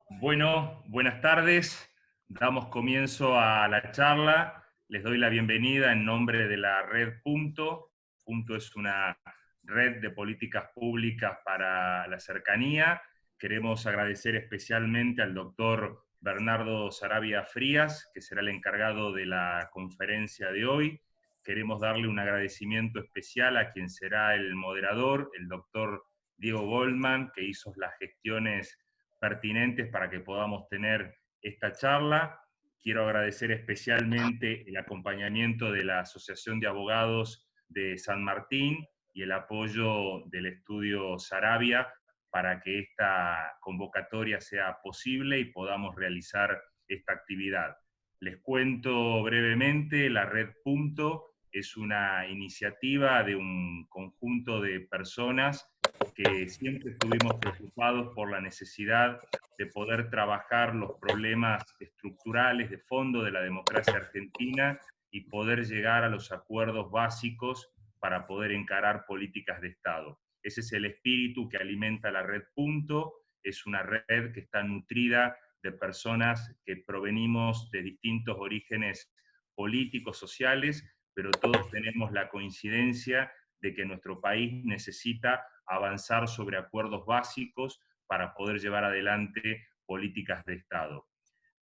Bueno, buenas tardes. Damos comienzo a la charla. Les doy la bienvenida en nombre de la red Punto. Punto es una red de políticas públicas para la cercanía. Queremos agradecer especialmente al doctor Bernardo Sarabia Frías, que será el encargado de la conferencia de hoy. Queremos darle un agradecimiento especial a quien será el moderador, el doctor Diego Goldman, que hizo las gestiones pertinentes para que podamos tener esta charla. Quiero agradecer especialmente el acompañamiento de la Asociación de Abogados de San Martín y el apoyo del estudio Sarabia para que esta convocatoria sea posible y podamos realizar esta actividad. Les cuento brevemente, la Red Punto es una iniciativa de un conjunto de personas que siempre estuvimos preocupados por la necesidad de poder trabajar los problemas estructurales de fondo de la democracia argentina y poder llegar a los acuerdos básicos para poder encarar políticas de Estado. Ese es el espíritu que alimenta la red Punto. Es una red que está nutrida de personas que provenimos de distintos orígenes políticos, sociales, pero todos tenemos la coincidencia de que nuestro país necesita avanzar sobre acuerdos básicos para poder llevar adelante políticas de Estado.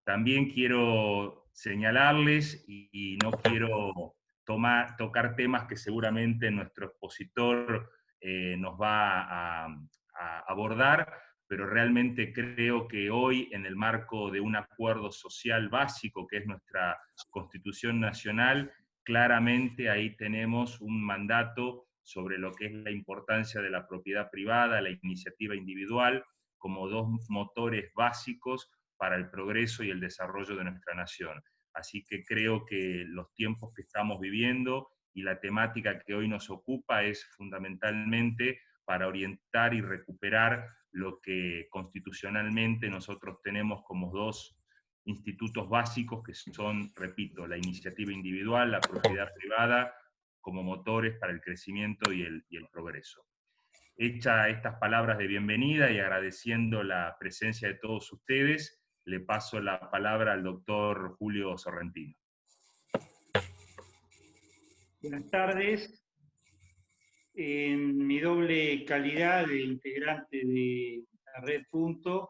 También quiero señalarles, y no quiero tocar temas que seguramente nuestro expositor nos va a abordar, pero realmente creo que hoy, en el marco de un acuerdo social básico, que es nuestra Constitución Nacional, claramente ahí tenemos un mandato sobre lo que es la importancia de la propiedad privada, la iniciativa individual, como dos motores básicos para el progreso y el desarrollo de nuestra nación. Así que creo que los tiempos que estamos viviendo y la temática que hoy nos ocupa es fundamentalmente para orientar y recuperar lo que constitucionalmente nosotros tenemos como dos institutos básicos que son, repito, la iniciativa individual, la propiedad privada, como motores para el crecimiento y el progreso. Hecha estas palabras de bienvenida y agradeciendo la presencia de todos ustedes, le paso la palabra al doctor Julio Sorrentino. Buenas tardes. En mi doble calidad de integrante de la Red Punto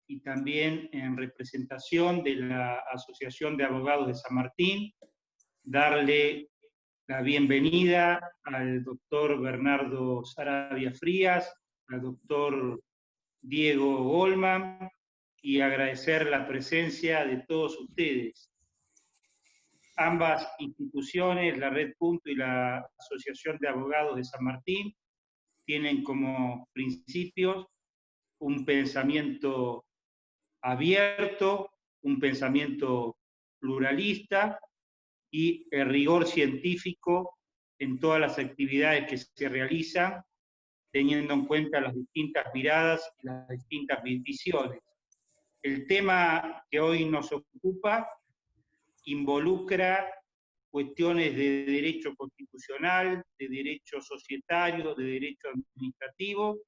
y también en representación de la Asociación de Abogados de San Martín, darle la bienvenida al doctor Bernardo Sarabia Frías, al doctor Diego Goldman y agradecer la presencia de todos ustedes. Ambas instituciones, la Red Punto y la Asociación de Abogados de San Martín, tienen como principios un pensamiento abierto, un pensamiento pluralista y el rigor científico en todas las actividades que se realizan, teniendo en cuenta las distintas miradas y las distintas visiones. El tema que hoy nos ocupa involucra cuestiones de derecho constitucional, de derecho societario, de derecho administrativo,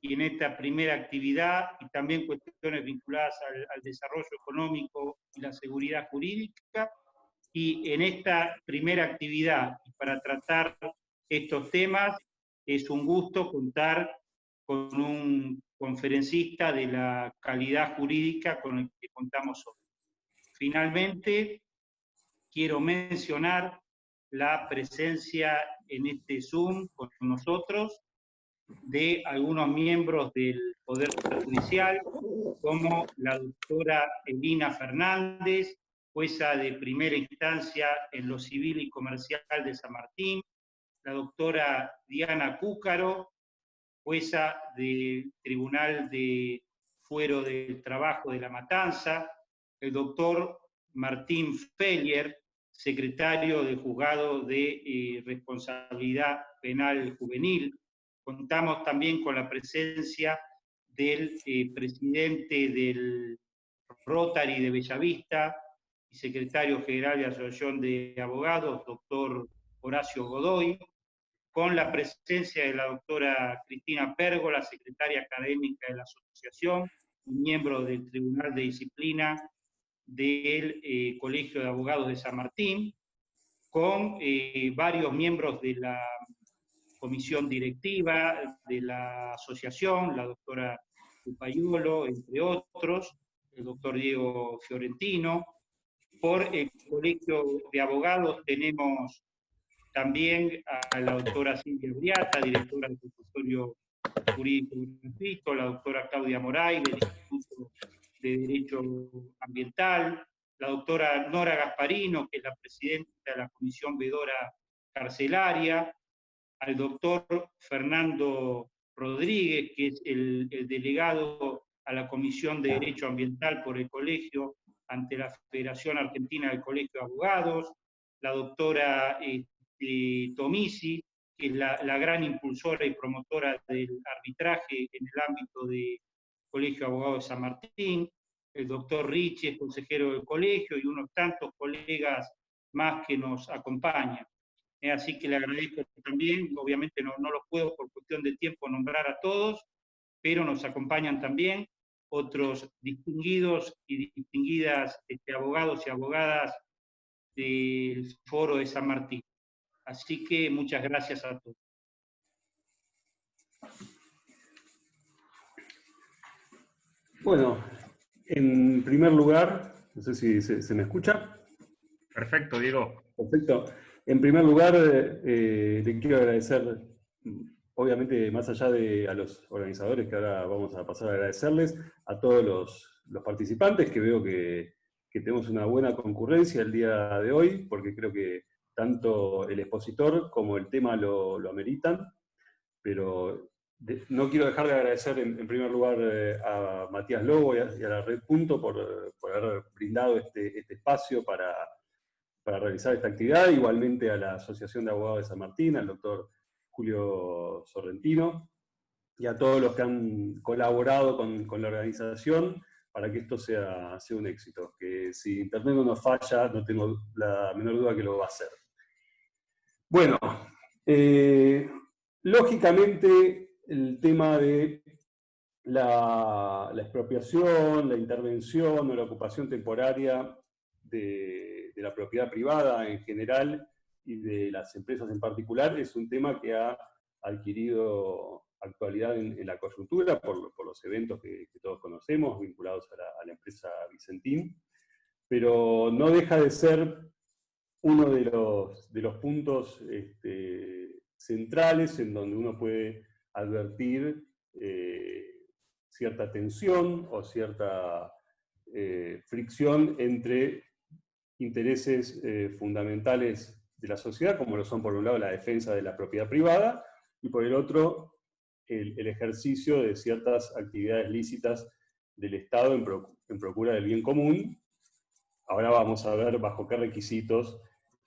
y en esta primera actividad, y también cuestiones vinculadas al desarrollo económico y la seguridad jurídica, y en esta primera actividad, para tratar estos temas, es un gusto contar con un conferencista de la calidad jurídica con el que contamos hoy. Finalmente, quiero mencionar la presencia en este Zoom con nosotros de algunos miembros del Poder Judicial, como la doctora Elina Fernández, jueza de primera instancia en lo civil y comercial de San Martín, la doctora Diana Cúcaro, jueza del Tribunal de Fuero del Trabajo de La Matanza, el doctor Martín Feller, secretario del Juzgado de Responsabilidad Penal Juvenil. Contamos también con la presencia del presidente del Rotary de Bellavista y secretario general de la Asociación de Abogados, doctor Horacio Godoy, con la presencia de la doctora Cristina Pérgola, secretaria académica de la asociación, miembro del Tribunal de Disciplina del Colegio de Abogados de San Martín, con varios miembros de la comisión directiva de la asociación, la doctora Upayulo, entre otros, el doctor Diego Fiorentino. Por el Colegio de Abogados tenemos también a la doctora Silvia Briata, directora del Consultorio Jurídico Gratuito, la doctora Claudia Moray, del Instituto de Derecho Ambiental, la doctora Nora Gasparino, que es la presidenta de la Comisión Vedora Carcelaria, al doctor Fernando Rodríguez, que es el delegado a la Comisión de Derecho Ambiental por el Colegio ante la Federación Argentina del Colegio de Abogados, la doctora Tomisi, que es la gran impulsora y promotora del arbitraje en el ámbito del Colegio de Abogados de San Martín, el doctor Ricci, es consejero del colegio, y unos tantos colegas más que nos acompañan. Así que le agradezco también, obviamente no los puedo por cuestión de tiempo nombrar a todos, pero nos acompañan también otros distinguidos y distinguidas abogados y abogadas del Foro de San Martín. Así que muchas gracias a todos. Bueno, en primer lugar, no sé si se me escucha. Perfecto, Diego. Perfecto. En primer lugar, le quiero agradecer, obviamente, más allá de a los organizadores, que ahora vamos a pasar a agradecerles, a todos los participantes, que veo que tenemos una buena concurrencia el día de hoy, porque creo que tanto el expositor como el tema lo ameritan, pero no quiero dejar de agradecer en primer lugar a Matías Lobo y a la Red Punto por haber brindado este espacio para realizar esta actividad, igualmente a la Asociación de Abogados de San Martín, al doctor Julio Sorrentino, y a todos los que han colaborado con la organización para que esto sea un éxito. Que si Internet no nos falla, no tengo la menor duda que lo va a hacer. Bueno, lógicamente el tema de la expropiación, la intervención o la ocupación temporaria de la propiedad privada en general y de las empresas en particular es un tema que ha adquirido actualidad en la coyuntura por los eventos que todos conocemos vinculados a la empresa Vicentín, pero no deja de ser uno de los puntos centrales en donde uno puede advertir cierta tensión o cierta fricción entre intereses fundamentales de la sociedad, como lo son por un lado la defensa de la propiedad privada, y por el otro el ejercicio de ciertas actividades lícitas del Estado en procura del bien común. Ahora vamos a ver bajo qué requisitos,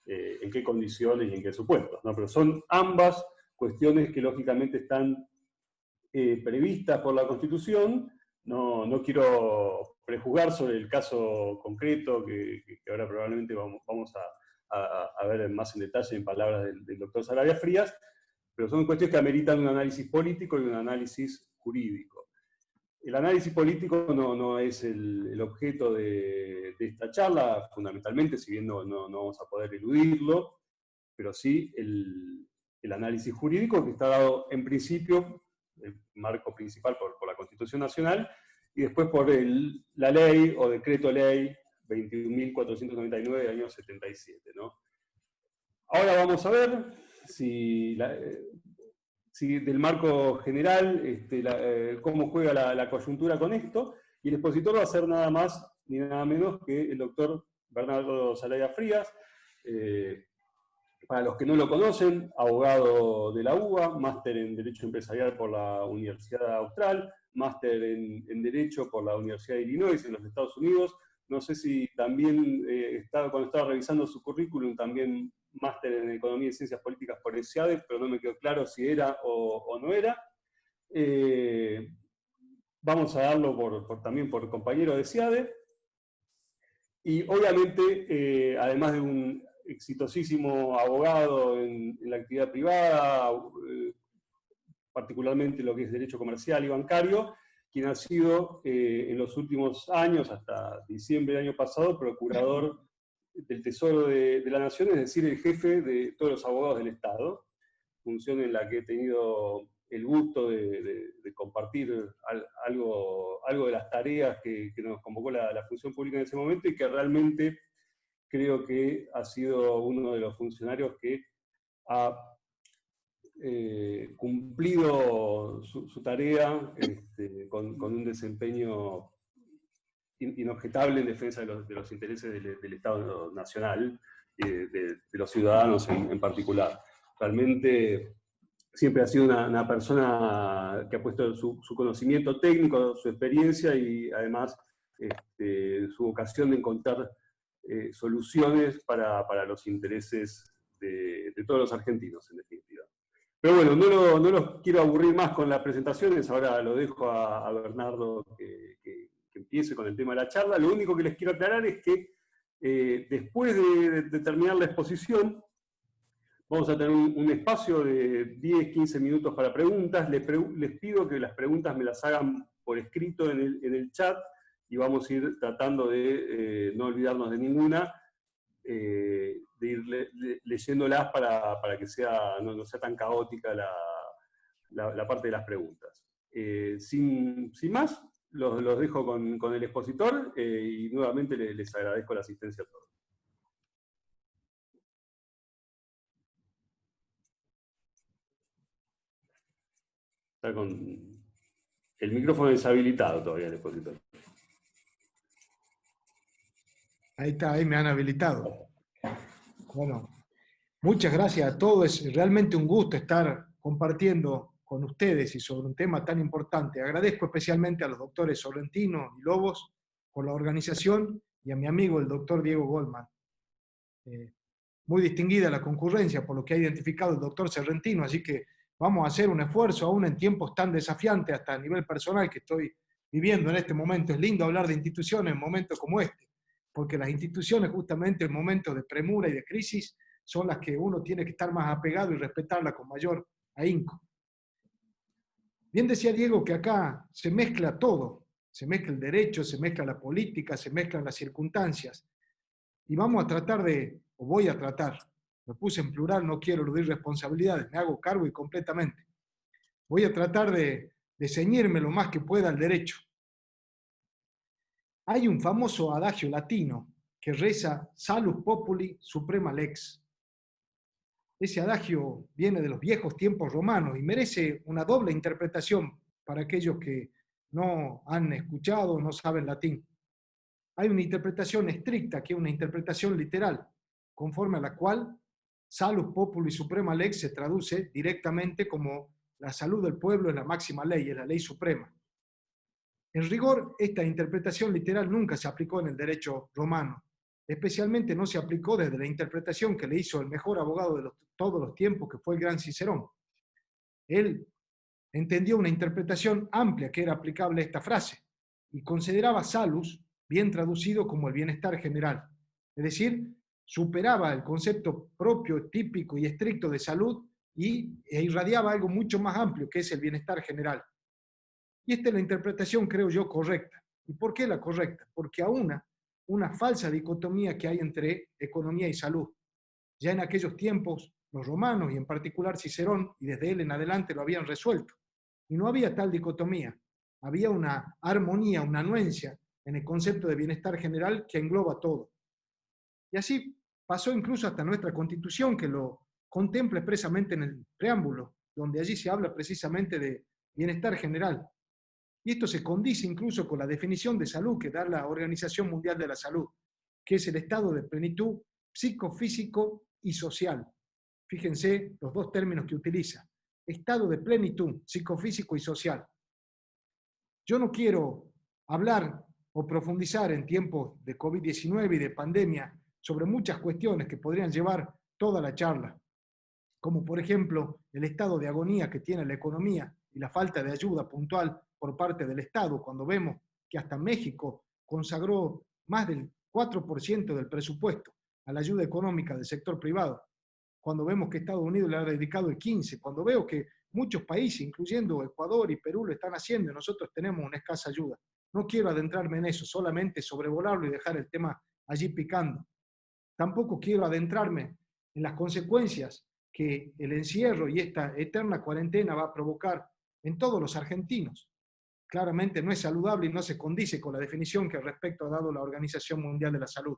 en qué condiciones y en qué supuestos, ¿no? Pero son ambas cuestiones que lógicamente están previstas por la Constitución. No quiero prejuzgar sobre el caso concreto que ahora probablemente vamos a ver más en detalle en palabras del doctor Sarabia Frías, pero son cuestiones que ameritan un análisis político y un análisis jurídico. El análisis político no es el objeto de esta charla, fundamentalmente, si bien no vamos a poder eludirlo, pero sí el análisis jurídico, que está dado en principio, el marco principal por la Constitución Nacional, y después por la ley o decreto ley 21.499 del año 77, ¿no? Ahora vamos a ver si del marco general, cómo juega la coyuntura con esto, y el expositor va a ser nada más ni nada menos que el doctor Bernardo Sarabia Frías. Para los que no lo conocen, abogado de la UBA, máster en Derecho Empresarial por la Universidad Austral, máster en Derecho por la Universidad de Illinois en los Estados Unidos. No sé si también, cuando estaba revisando su currículum, también máster en Economía y Ciencias Políticas por ESIADE, pero no me quedó claro si era o no era. Vamos a darlo también por compañero de ESIADE. Y obviamente, además de un exitosísimo abogado en la actividad privada, particularmente lo que es derecho comercial y bancario, quien ha sido en los últimos años, hasta diciembre del año pasado, procurador del Tesoro de la Nación, es decir, el jefe de todos los abogados del Estado, función en la que he tenido el gusto de compartir algo de las tareas que nos convocó la función pública en ese momento, y que realmente creo que ha sido uno de los funcionarios que ha cumplido su tarea con un desempeño inobjetable en defensa de los intereses del Estado Nacional y de los ciudadanos en particular. Realmente siempre ha sido una persona que ha puesto su conocimiento técnico, su experiencia y además su vocación de encontrar soluciones para los intereses de todos los argentinos, en definitiva. Pero bueno, no los quiero aburrir más con las presentaciones, ahora lo dejo a Bernardo que empiece con el tema de la charla. Lo único que les quiero aclarar es que después de terminar la exposición, vamos a tener un espacio de 10-15 minutos para preguntas. Les pido que las preguntas me las hagan por escrito en el chat, y vamos a ir tratando de no olvidarnos de ninguna, de ir leyéndolas para que no sea tan caótica la parte de las preguntas. Sin más, los dejo con el expositor, y nuevamente les agradezco la asistencia a todos. Está con el micrófono deshabilitado todavía el expositor. Ahí está, ahí me han habilitado. Bueno, muchas gracias a todos. Es realmente un gusto estar compartiendo con ustedes y sobre un tema tan importante. Agradezco especialmente a los doctores Sorrentino y Lobos por la organización, y a mi amigo el doctor Diego Goldman. Muy distinguida la concurrencia por lo que ha identificado el doctor Sorrentino, así que vamos a hacer un esfuerzo aún en tiempos tan desafiantes, hasta a nivel personal, que estoy viviendo en este momento. Es lindo hablar de instituciones en momentos como este, porque las instituciones justamente en momentos de premura y de crisis son las que uno tiene que estar más apegado y respetarlas con mayor ahínco. Bien decía Diego que acá se mezcla todo, se mezcla el derecho, se mezcla la política, se mezclan las circunstancias, y vamos a tratar o voy a tratar, me puse en plural, no quiero eludir responsabilidades, me hago cargo y completamente, voy a tratar de ceñirme lo más que pueda al derecho. Hay un famoso adagio latino que reza Salus Populi Suprema Lex. Ese adagio viene de los viejos tiempos romanos y merece una doble interpretación para aquellos que no han escuchado o no saben latín. Hay una interpretación estricta, que es una interpretación literal, conforme a la cual Salus Populi Suprema Lex se traduce directamente como la salud del pueblo es la máxima ley, es la ley suprema. En rigor, esta interpretación literal nunca se aplicó en el derecho romano. Especialmente no se aplicó desde la interpretación que le hizo el mejor abogado de todos los tiempos, que fue el gran Cicerón. Él entendió una interpretación amplia que era aplicable a esta frase y consideraba salus, bien traducido, como el bienestar general. Es decir, superaba el concepto propio, típico y estricto de salud e irradiaba algo mucho más amplio, que es el bienestar general. Y esta es la interpretación, creo yo, correcta. ¿Y por qué la correcta? Porque aúna una falsa dicotomía que hay entre economía y salud. Ya en aquellos tiempos, los romanos, y en particular Cicerón, y desde él en adelante lo habían resuelto. Y no había tal dicotomía. Había una armonía, una anuencia en el concepto de bienestar general que engloba todo. Y así pasó incluso hasta nuestra Constitución, que lo contempla expresamente en el preámbulo, donde allí se habla precisamente de bienestar general. Y esto se condice incluso con la definición de salud que da la Organización Mundial de la Salud, que es el estado de plenitud psicofísico y social. Fíjense los dos términos que utiliza. Estado de plenitud psicofísico y social. Yo no quiero hablar o profundizar en tiempos de COVID-19 y de pandemia sobre muchas cuestiones que podrían llevar toda la charla, como por ejemplo el estado de agonía que tiene la economía y la falta de ayuda puntual por parte del Estado, cuando vemos que hasta México consagró más del 4% del presupuesto a la ayuda económica del sector privado, cuando vemos que Estados Unidos le ha dedicado el 15%, cuando veo que Muchos países, incluyendo Ecuador y Perú, lo están haciendo y nosotros tenemos una escasa ayuda. No quiero adentrarme en eso, solamente sobrevolarlo y dejar el tema allí picando. Tampoco quiero adentrarme en las consecuencias que el encierro y esta eterna cuarentena va a provocar en todos los argentinos. Claramente no es saludable y no se condice con la definición que al respecto ha dado la Organización Mundial de la Salud.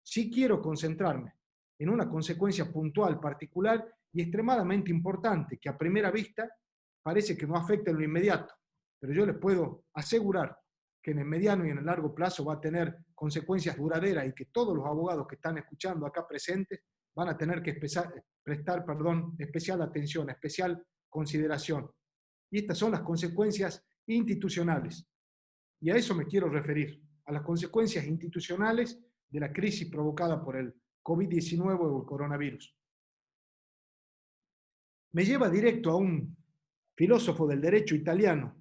Sí quiero concentrarme en una consecuencia puntual, particular y extremadamente importante, que a primera vista parece que no afecta en lo inmediato, pero yo les puedo asegurar que en el mediano y en el largo plazo va a tener consecuencias duraderas y que todos los abogados que están escuchando acá presentes van a tener que prestar especial atención, especial consideración. Y estas son las consecuencias institucionales. Y a eso me quiero referir, a las consecuencias institucionales de la crisis provocada por el COVID-19 o el coronavirus. Me lleva directo a un filósofo del derecho italiano,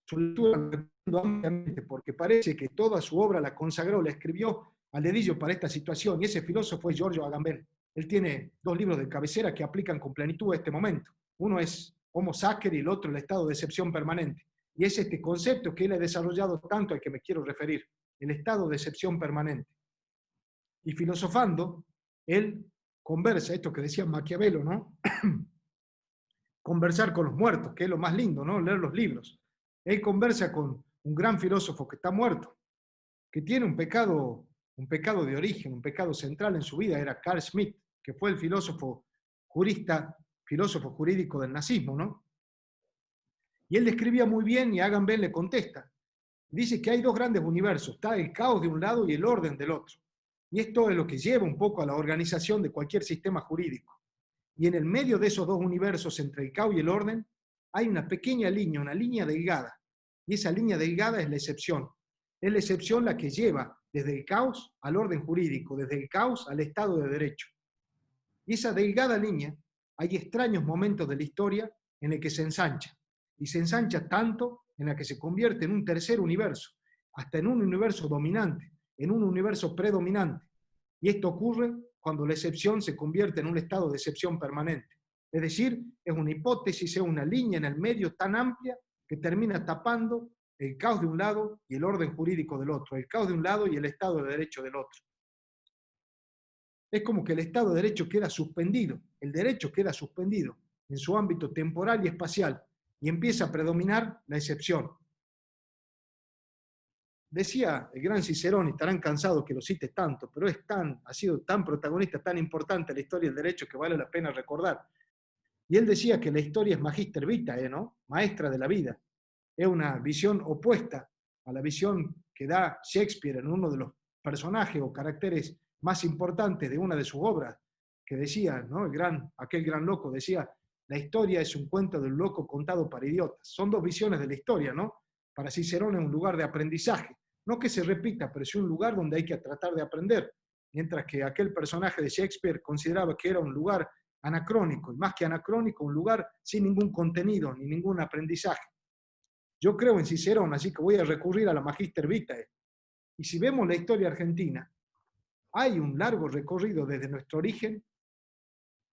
su lectura ampliamente porque parece que toda su obra la consagró, la escribió al dedillo para esta situación, y ese filósofo es Giorgio Agamben. Él tiene 2 libros de cabecera que aplican con plenitud a este momento. Uno es Homo Sacer y el otro el estado de excepción permanente. Y es este concepto que él ha desarrollado tanto al que me quiero referir, el estado de excepción permanente. Y filosofando, él conversa, esto que decía Maquiavelo, ¿no? Conversar con los muertos, que es lo más lindo, ¿no? Leer los libros. Él conversa con un gran filósofo que está muerto, que tiene un pecado de origen, un pecado central en su vida, era Carl Schmitt, que fue el filósofo jurídico del nazismo, ¿no? Y él describía muy bien y Agamben le contesta. Dice que hay 2 grandes universos, está el caos de un lado y el orden del otro. Y esto es lo que lleva un poco a la organización de cualquier sistema jurídico. Y en el medio de esos 2 universos, entre el caos y el orden, hay una pequeña línea, una línea delgada. Y esa línea delgada es la excepción. Es la excepción la que lleva desde el caos al orden jurídico, desde el caos al Estado de Derecho. Y esa delgada línea, hay extraños momentos de la historia en el que se ensancha. Y se ensancha tanto en la que se convierte en un tercer universo, hasta en un universo dominante, en un universo predominante. Y esto ocurre cuando la excepción se convierte en un estado de excepción permanente. Es decir, es una hipótesis, es una línea en el medio tan amplia que termina tapando el caos de un lado y el orden jurídico del otro, el caos de un lado y el Estado de Derecho del otro. Es como que el Estado de Derecho queda suspendido, el derecho queda suspendido en su ámbito temporal y espacial y empieza a predominar la excepción. Decía el gran Cicerón, y estarán cansados que lo cite tanto, pero ha sido tan protagonista, tan importante en la historia del derecho que vale la pena recordar. Y él decía que la historia es magister vitae, ¿no? Maestra de la vida. Es una visión opuesta a la visión que da Shakespeare en uno de los personajes o caracteres más importantes de una de sus obras, que decía, ¿no? Aquel gran loco decía, la historia es un cuento del loco contado para idiotas. Son 2 visiones de la historia, ¿no? Para Cicerón es un lugar de aprendizaje. No que se repita, pero es un lugar donde hay que tratar de aprender. Mientras que aquel personaje de Shakespeare consideraba que era un lugar anacrónico, y más que anacrónico, un lugar sin ningún contenido ni ningún aprendizaje. Yo creo en Cicerón, así que voy a recurrir a la Magister Vitae. Y si vemos la historia argentina, hay un largo recorrido desde nuestro origen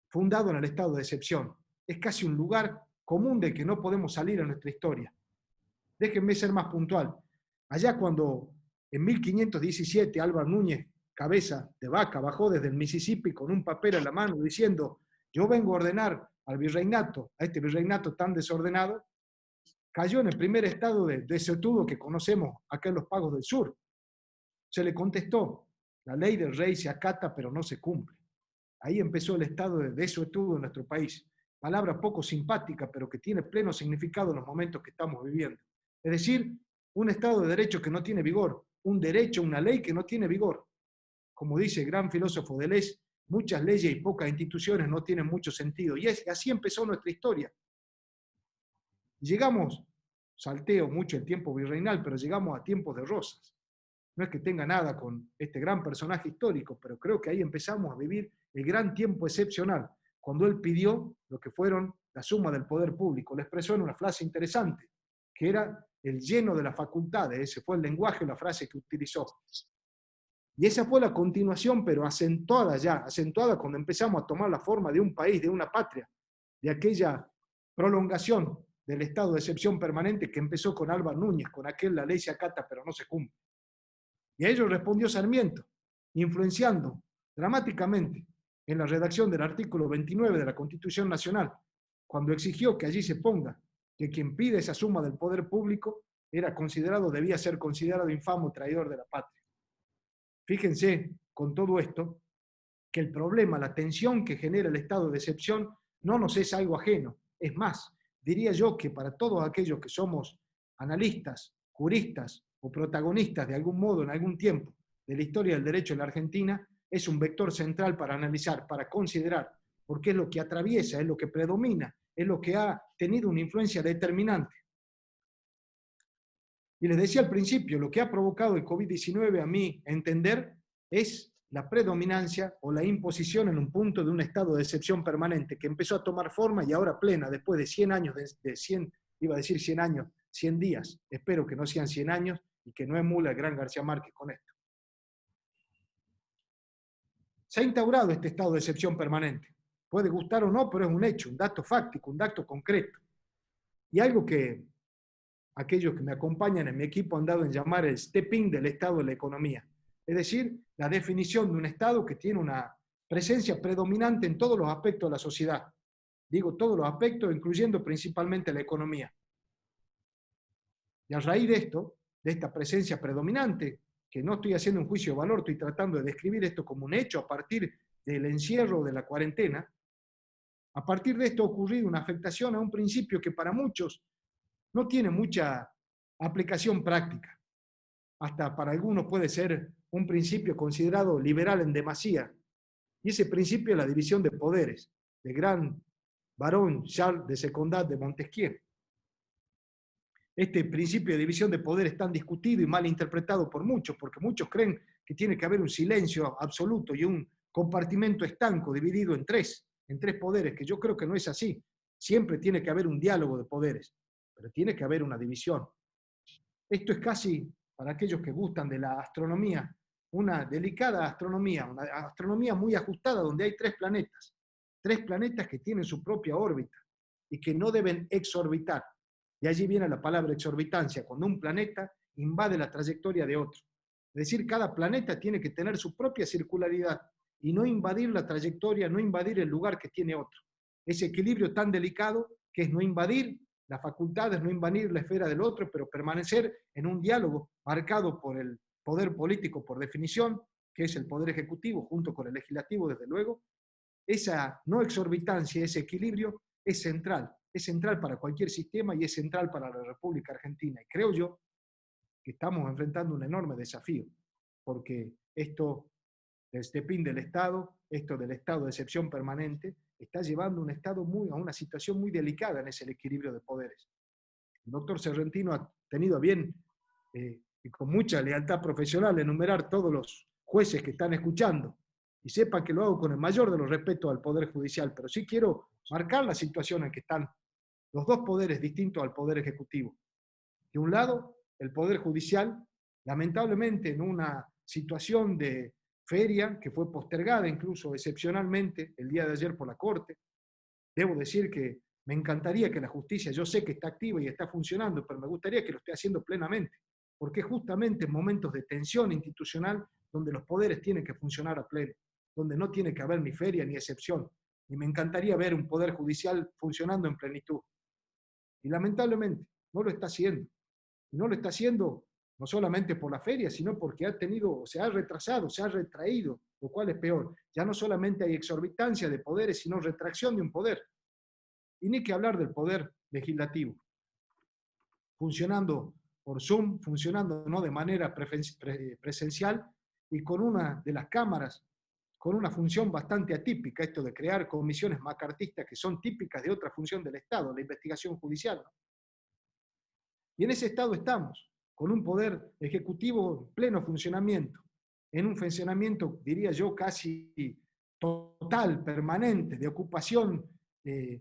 fundado en el estado de excepción. Es casi un lugar común del que no podemos salir en nuestra historia. Déjenme ser más puntual. Allá cuando en 1517 Álvaro Núñez, cabeza de vaca, bajó desde el Mississippi con un papel en la mano diciendo, yo vengo a ordenar al virreinato, a este virreinato tan desordenado, cayó en el primer estado de desetudo que conocemos acá en los pagos del sur. Se le contestó, la ley del rey se acata pero no se cumple. Ahí empezó el estado de desetudo en nuestro país. Palabra poco simpática, pero que tiene pleno significado en los momentos que estamos viviendo. Es decir, un Estado de Derecho que no tiene vigor, un derecho, una ley que no tiene vigor. Como dice el gran filósofo Deleuze, muchas leyes y pocas instituciones no tienen mucho sentido. Y así empezó nuestra historia. Llegamos, salteo mucho el tiempo virreinal, pero llegamos a tiempos de Rosas. No es que tenga nada con este gran personaje histórico, pero creo que ahí empezamos a vivir el gran tiempo excepcional, cuando él pidió lo que fueron la suma del poder público. Lo expresó en una frase interesante, que era el lleno de las facultades. Ese fue el lenguaje, la frase que utilizó. Y esa fue la continuación, pero acentuada ya, acentuada cuando empezamos a tomar la forma de un país, de una patria, de aquella prolongación del estado de excepción permanente que empezó con Álvaro Núñez, con aquel la ley se acata pero no se cumple. Y a ello respondió Sarmiento, influenciando dramáticamente en la redacción del artículo 29 de la Constitución Nacional, cuando exigió que allí se ponga que quien pide esa suma del poder público debía ser considerado infamo traidor de la patria. Fíjense con todo esto que el problema, la tensión que genera el estado de excepción no nos es algo ajeno. Es más, diría yo que para todos aquellos que somos analistas, juristas o protagonistas de algún modo en algún tiempo de la historia del derecho en la Argentina, es un vector central para analizar, para considerar, porque es lo que atraviesa, es lo que predomina, es lo que ha tenido una influencia determinante. Y les decía al principio, lo que ha provocado el COVID-19, a mi entender, es la predominancia o la imposición en un punto de un estado de excepción permanente que empezó a tomar forma y ahora plena, después de 100 años, iba a decir 100 años, 100 días, espero que no sean 100 años y que no emula el gran García Márquez con esto. Se ha instaurado este estado de excepción permanente. Puede gustar o no, pero es un hecho, un dato fáctico, un dato concreto. Y algo que aquellos que me acompañan en mi equipo han dado en llamar el step-in del estado de la economía. Es decir, la definición de un estado que tiene una presencia predominante en todos los aspectos de la sociedad. Digo todos los aspectos, incluyendo principalmente la economía. Y a raíz de esto, de esta presencia predominante, que no estoy haciendo un juicio de valor, estoy tratando de describir esto como un hecho a partir del encierro de la cuarentena, a partir de esto ha ocurrido una afectación a un principio que para muchos no tiene mucha aplicación práctica. Hasta para algunos puede ser un principio considerado liberal en demasía. Y ese principio es la división de poderes, del gran varón Charles de Secondat de Montesquieu. Este principio de división de poderes es tan discutido y mal interpretado por muchos, porque muchos creen que tiene que haber un silencio absoluto y un compartimento estanco dividido en tres poderes, que yo creo que no es así. Siempre tiene que haber un diálogo de poderes, pero tiene que haber una división. Esto es casi, para aquellos que gustan de la astronomía, una delicada astronomía, una astronomía muy ajustada donde hay tres planetas que tienen su propia órbita y que no deben exorbitar. De allí viene la palabra exorbitancia, cuando un planeta invade la trayectoria de otro. Es decir, cada planeta tiene que tener su propia circularidad y no invadir la trayectoria, no invadir el lugar que tiene otro. Ese equilibrio tan delicado que es no invadir las facultades, no invadir la esfera del otro, pero permanecer en un diálogo marcado por el poder político por definición, que es el poder ejecutivo, junto con el legislativo, desde luego. Esa no exorbitancia, ese equilibrio es central para cualquier sistema y es central para la República Argentina. Y creo yo que estamos enfrentando un enorme desafío, porque esto del step-in del Estado, esto del estado de excepción permanente, está llevando un Estado a una situación muy delicada en ese equilibrio de poderes. El doctor Serrentino ha tenido a bien, y con mucha lealtad profesional, enumerar todos los jueces que están escuchando, y sepan que lo hago con el mayor de los respetos al Poder Judicial, pero sí quiero marcar la situación en que están los dos poderes distintos al Poder Ejecutivo. De un lado, el Poder Judicial, lamentablemente en una situación de feria que fue postergada incluso excepcionalmente el día de ayer por la Corte. Debo decir que me encantaría que la justicia, yo sé que está activa y está funcionando, pero me gustaría que lo esté haciendo plenamente, porque es justamente en momentos de tensión institucional donde los poderes tienen que funcionar a pleno, donde no tiene que haber ni feria ni excepción. Y me encantaría ver un Poder Judicial funcionando en plenitud. Y lamentablemente no lo está haciendo. Y no lo está haciendo no solamente por la feria, sino porque se ha retrasado, se ha retraído, lo cual es peor. Ya no solamente hay exorbitancia de poderes, sino retracción de un poder. Y ni que hablar del poder legislativo, funcionando por Zoom, funcionando no de manera presencial y con una de las cámaras, con una función bastante atípica, esto de crear comisiones macartistas que son típicas de otra función del Estado, la investigación judicial, ¿no? Y en ese estado estamos, con un poder ejecutivo en pleno funcionamiento, en un funcionamiento, diría yo, casi total, permanente, de ocupación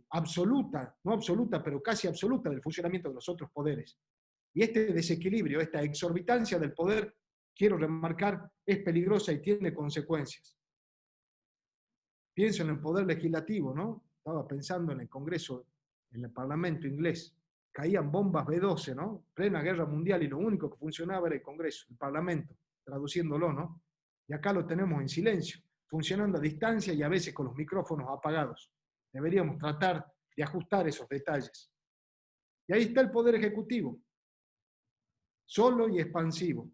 absoluta, no absoluta, pero casi absoluta del funcionamiento de los otros poderes. Y este desequilibrio, esta exorbitancia del poder, quiero remarcar, es peligrosa y tiene consecuencias. Pienso en el poder legislativo, ¿no? Estaba pensando en el Congreso, en el Parlamento inglés. Caían bombas B-12, ¿no? Plena guerra mundial y lo único que funcionaba era el Congreso, el Parlamento, traduciéndolo, ¿no? Y acá lo tenemos en silencio, funcionando a distancia y a veces con los micrófonos apagados. Deberíamos tratar de ajustar esos detalles. Y ahí está el Poder Ejecutivo, solo y expansivo,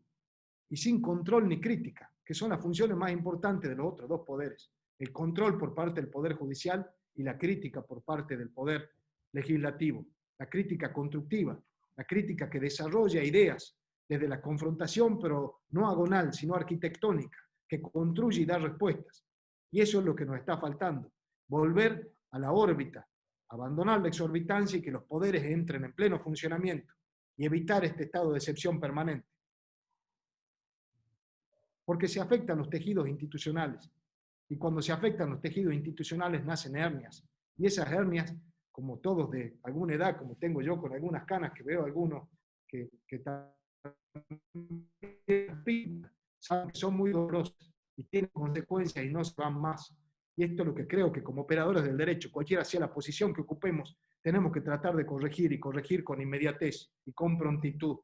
y sin control ni crítica, que son las funciones más importantes de los otros dos poderes. El control por parte del Poder Judicial y la crítica por parte del Poder Legislativo. La crítica constructiva, la crítica que desarrolla ideas desde la confrontación, pero no agonal, sino arquitectónica, que construye y da respuestas. Y eso es lo que nos está faltando. Volver a la órbita, abandonar la exorbitancia y que los poderes entren en pleno funcionamiento y evitar este estado de excepción permanente. Porque se afectan los tejidos institucionales. Y cuando se afectan los tejidos institucionales nacen hernias. Y esas hernias, como todos de alguna edad, como tengo yo con algunas canas, que veo algunos que saben que son muy dolorosas y tienen consecuencias y no se van más. Y esto es lo que creo que como operadores del derecho, cualquiera sea la posición que ocupemos, tenemos que tratar de corregir y corregir con inmediatez y con prontitud.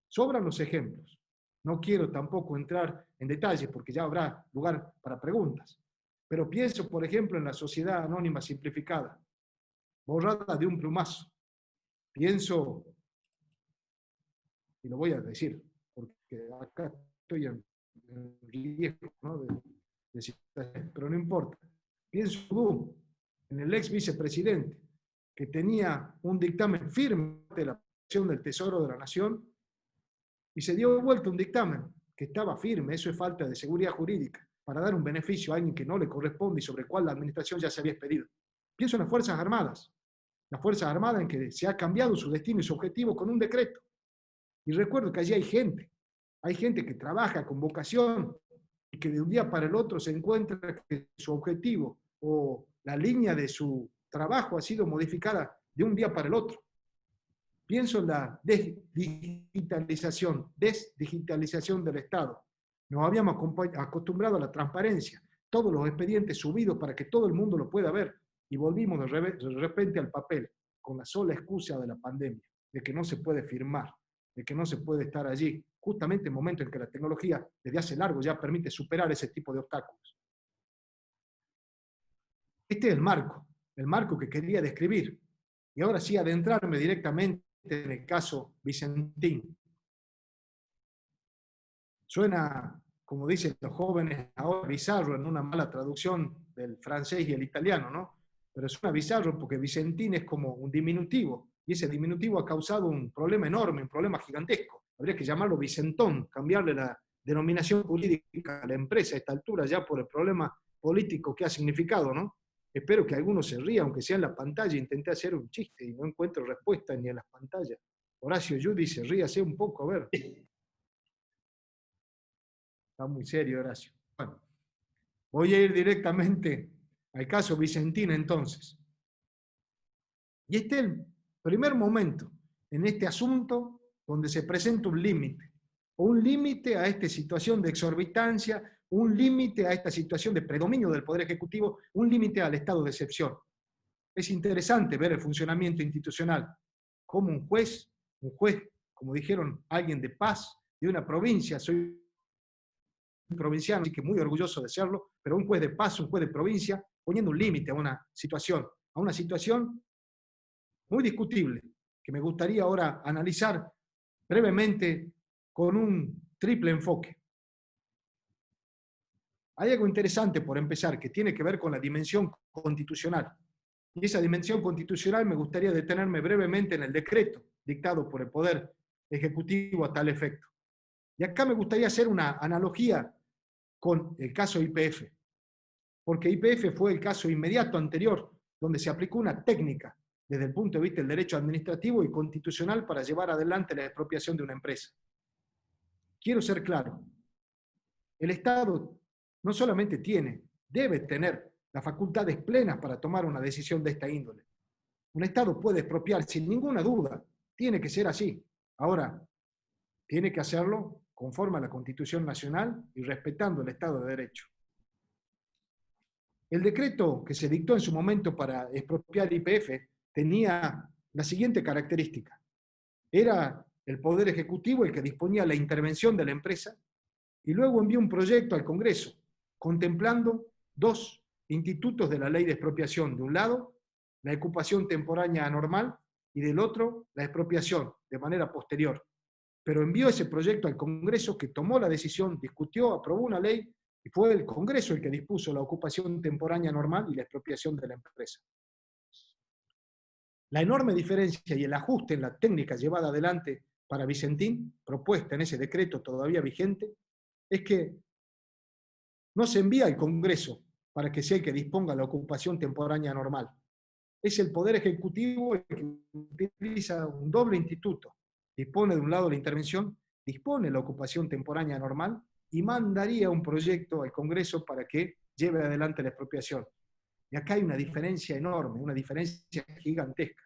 Sobran los ejemplos. No quiero tampoco entrar en detalles porque ya habrá lugar para preguntas. Pero pienso, por ejemplo, en la sociedad anónima simplificada, borrada de un plumazo. Pienso, y lo voy a decir, porque acá estoy en riesgo, ¿no? Pero no importa. Pienso en el ex vicepresidente, que tenía un dictamen firme de la protección del Tesoro de la Nación, y se dio vuelta un dictamen que estaba firme, eso es falta de seguridad jurídica, para dar un beneficio a alguien que no le corresponde y sobre el cual la administración ya se había expedido. Pienso en las Fuerzas Armadas en que se ha cambiado su destino y su objetivo con un decreto. Y recuerdo que allí hay gente que trabaja con vocación y que de un día para el otro se encuentra que su objetivo o la línea de su trabajo ha sido modificada de un día para el otro. Pienso en la desdigitalización del Estado. Nos habíamos acostumbrado a la transparencia, todos los expedientes subidos para que todo el mundo lo pueda ver, y volvimos de repente al papel, con la sola excusa de la pandemia, de que no se puede firmar, de que no se puede estar allí, justamente en el momento en que la tecnología desde hace largo ya permite superar ese tipo de obstáculos. Este es el marco que quería describir, y ahora sí adentrarme directamente en el caso Vicentín. Suena, como dicen los jóvenes ahora, bizarro en una mala traducción del francés y el italiano, ¿no? Pero suena bizarro porque Vicentín es como un diminutivo, y ese diminutivo ha causado un problema enorme, un problema gigantesco. Habría que llamarlo Vicentón, cambiarle la denominación jurídica a la empresa a esta altura ya por el problema político que ha significado, ¿no? Espero que algunos se rían, aunque sea en la pantalla. Intenté hacer un chiste y no encuentro respuesta ni en las pantallas. Horacio Yu dice, ríase un poco, a ver. Está muy serio, Horacio. Bueno, voy a ir directamente al caso Vicentín entonces. Y este es el primer momento en este asunto donde se presenta un límite, o un límite a esta situación de exorbitancia, un límite a esta situación de predominio del Poder Ejecutivo, un límite al estado de excepción. Es interesante ver el funcionamiento institucional, como un juez, como dijeron, alguien de paz, de una provincia, soy provinciano, así que muy orgulloso de serlo, pero un juez de paz, un juez de provincia, poniendo un límite a una situación muy discutible, que me gustaría ahora analizar brevemente con un triple enfoque. Hay algo interesante por empezar que tiene que ver con la dimensión constitucional. Y esa dimensión constitucional me gustaría detenerme brevemente en el decreto dictado por el Poder Ejecutivo a tal efecto. Y acá me gustaría hacer una analogía con el caso YPF, porque YPF fue el caso inmediato anterior donde se aplicó una técnica desde el punto de vista del derecho administrativo y constitucional para llevar adelante la expropiación de una empresa. Quiero ser claro, el Estado no solamente debe tener las facultades plenas para tomar una decisión de esta índole. Un Estado puede expropiar sin ninguna duda, tiene que ser así. Ahora, tiene que hacerlo conforme a la Constitución Nacional y respetando el Estado de Derecho. El decreto que se dictó en su momento para expropiar YPF tenía la siguiente característica. Era el Poder Ejecutivo el que disponía la intervención de la empresa y luego envió un proyecto al Congreso contemplando dos institutos de la ley de expropiación. De un lado, la ocupación temporánea anormal y del otro, la expropiación de manera posterior. Pero envió ese proyecto al Congreso que tomó la decisión, discutió, aprobó una ley y fue el Congreso el que dispuso la ocupación temporánea normal y la expropiación de la empresa. La enorme diferencia y el ajuste en la técnica llevada adelante para Vicentín, propuesta en ese decreto todavía vigente, es que no se envía al Congreso para que sea el que disponga la ocupación temporánea normal. Es el Poder Ejecutivo el que utiliza un doble instituto. Dispone de un lado la intervención, dispone la ocupación temporánea normal y mandaría un proyecto al Congreso para que lleve adelante la expropiación. Y acá hay una diferencia enorme, una diferencia gigantesca.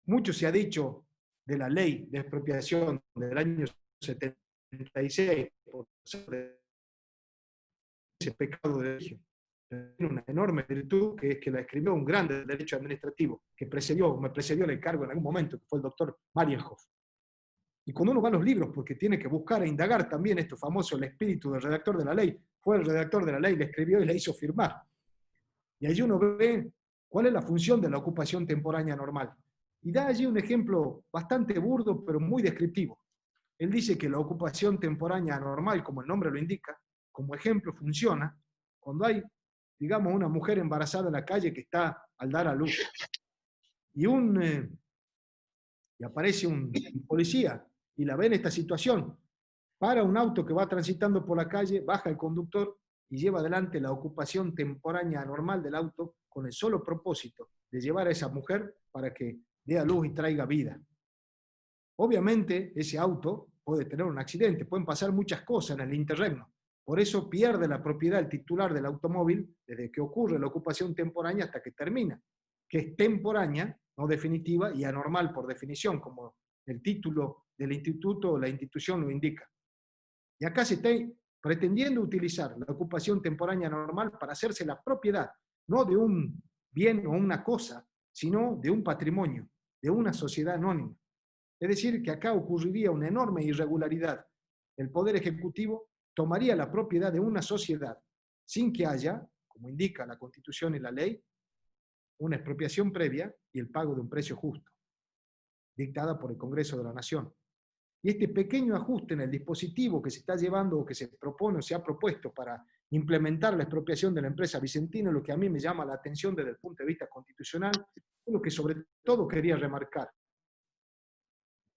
Mucho se ha dicho de la ley de expropiación del año 76 por ese pecado de origen. Tiene una enorme virtud que es que la escribió un grande del derecho administrativo que me precedió en el cargo en algún momento, que fue el doctor Marienhoff. Y cuando uno va a los libros, porque tiene que buscar e indagar también esto famoso, el espíritu del redactor de la ley, fue el redactor de la ley, le escribió y le hizo firmar. Y allí uno ve cuál es la función de la ocupación temporánea normal. Y da allí un ejemplo bastante burdo, pero muy descriptivo. Él dice que la ocupación temporánea normal, como el nombre lo indica, como ejemplo funciona cuando hay, digamos, una mujer embarazada en la calle que está al dar a luz. Y aparece un policía y la ve en esta situación. Para un auto que va transitando por la calle, baja el conductor y lleva adelante la ocupación temporánea normal del auto con el solo propósito de llevar a esa mujer para que dé a luz y traiga vida. Obviamente, ese auto puede tener un accidente, pueden pasar muchas cosas en el interregno. Por eso pierde la propiedad el titular del automóvil desde que ocurre la ocupación temporánea hasta que termina, que es temporánea, no definitiva, y anormal por definición, como el título del instituto o la institución lo indica. Y acá se está pretendiendo utilizar la ocupación temporánea normal para hacerse la propiedad, no de un bien o una cosa, sino de un patrimonio, de una sociedad anónima. Es decir, que acá ocurriría una enorme irregularidad. El Poder Ejecutivo tomaría la propiedad de una sociedad sin que haya, como indica la Constitución y la ley, una expropiación previa y el pago de un precio justo, dictada por el Congreso de la Nación. Y este pequeño ajuste en el dispositivo que se está llevando o que se propone o se ha propuesto para implementar la expropiación de la empresa Vicentín es lo que a mí me llama la atención desde el punto de vista constitucional, es lo que sobre todo quería remarcar.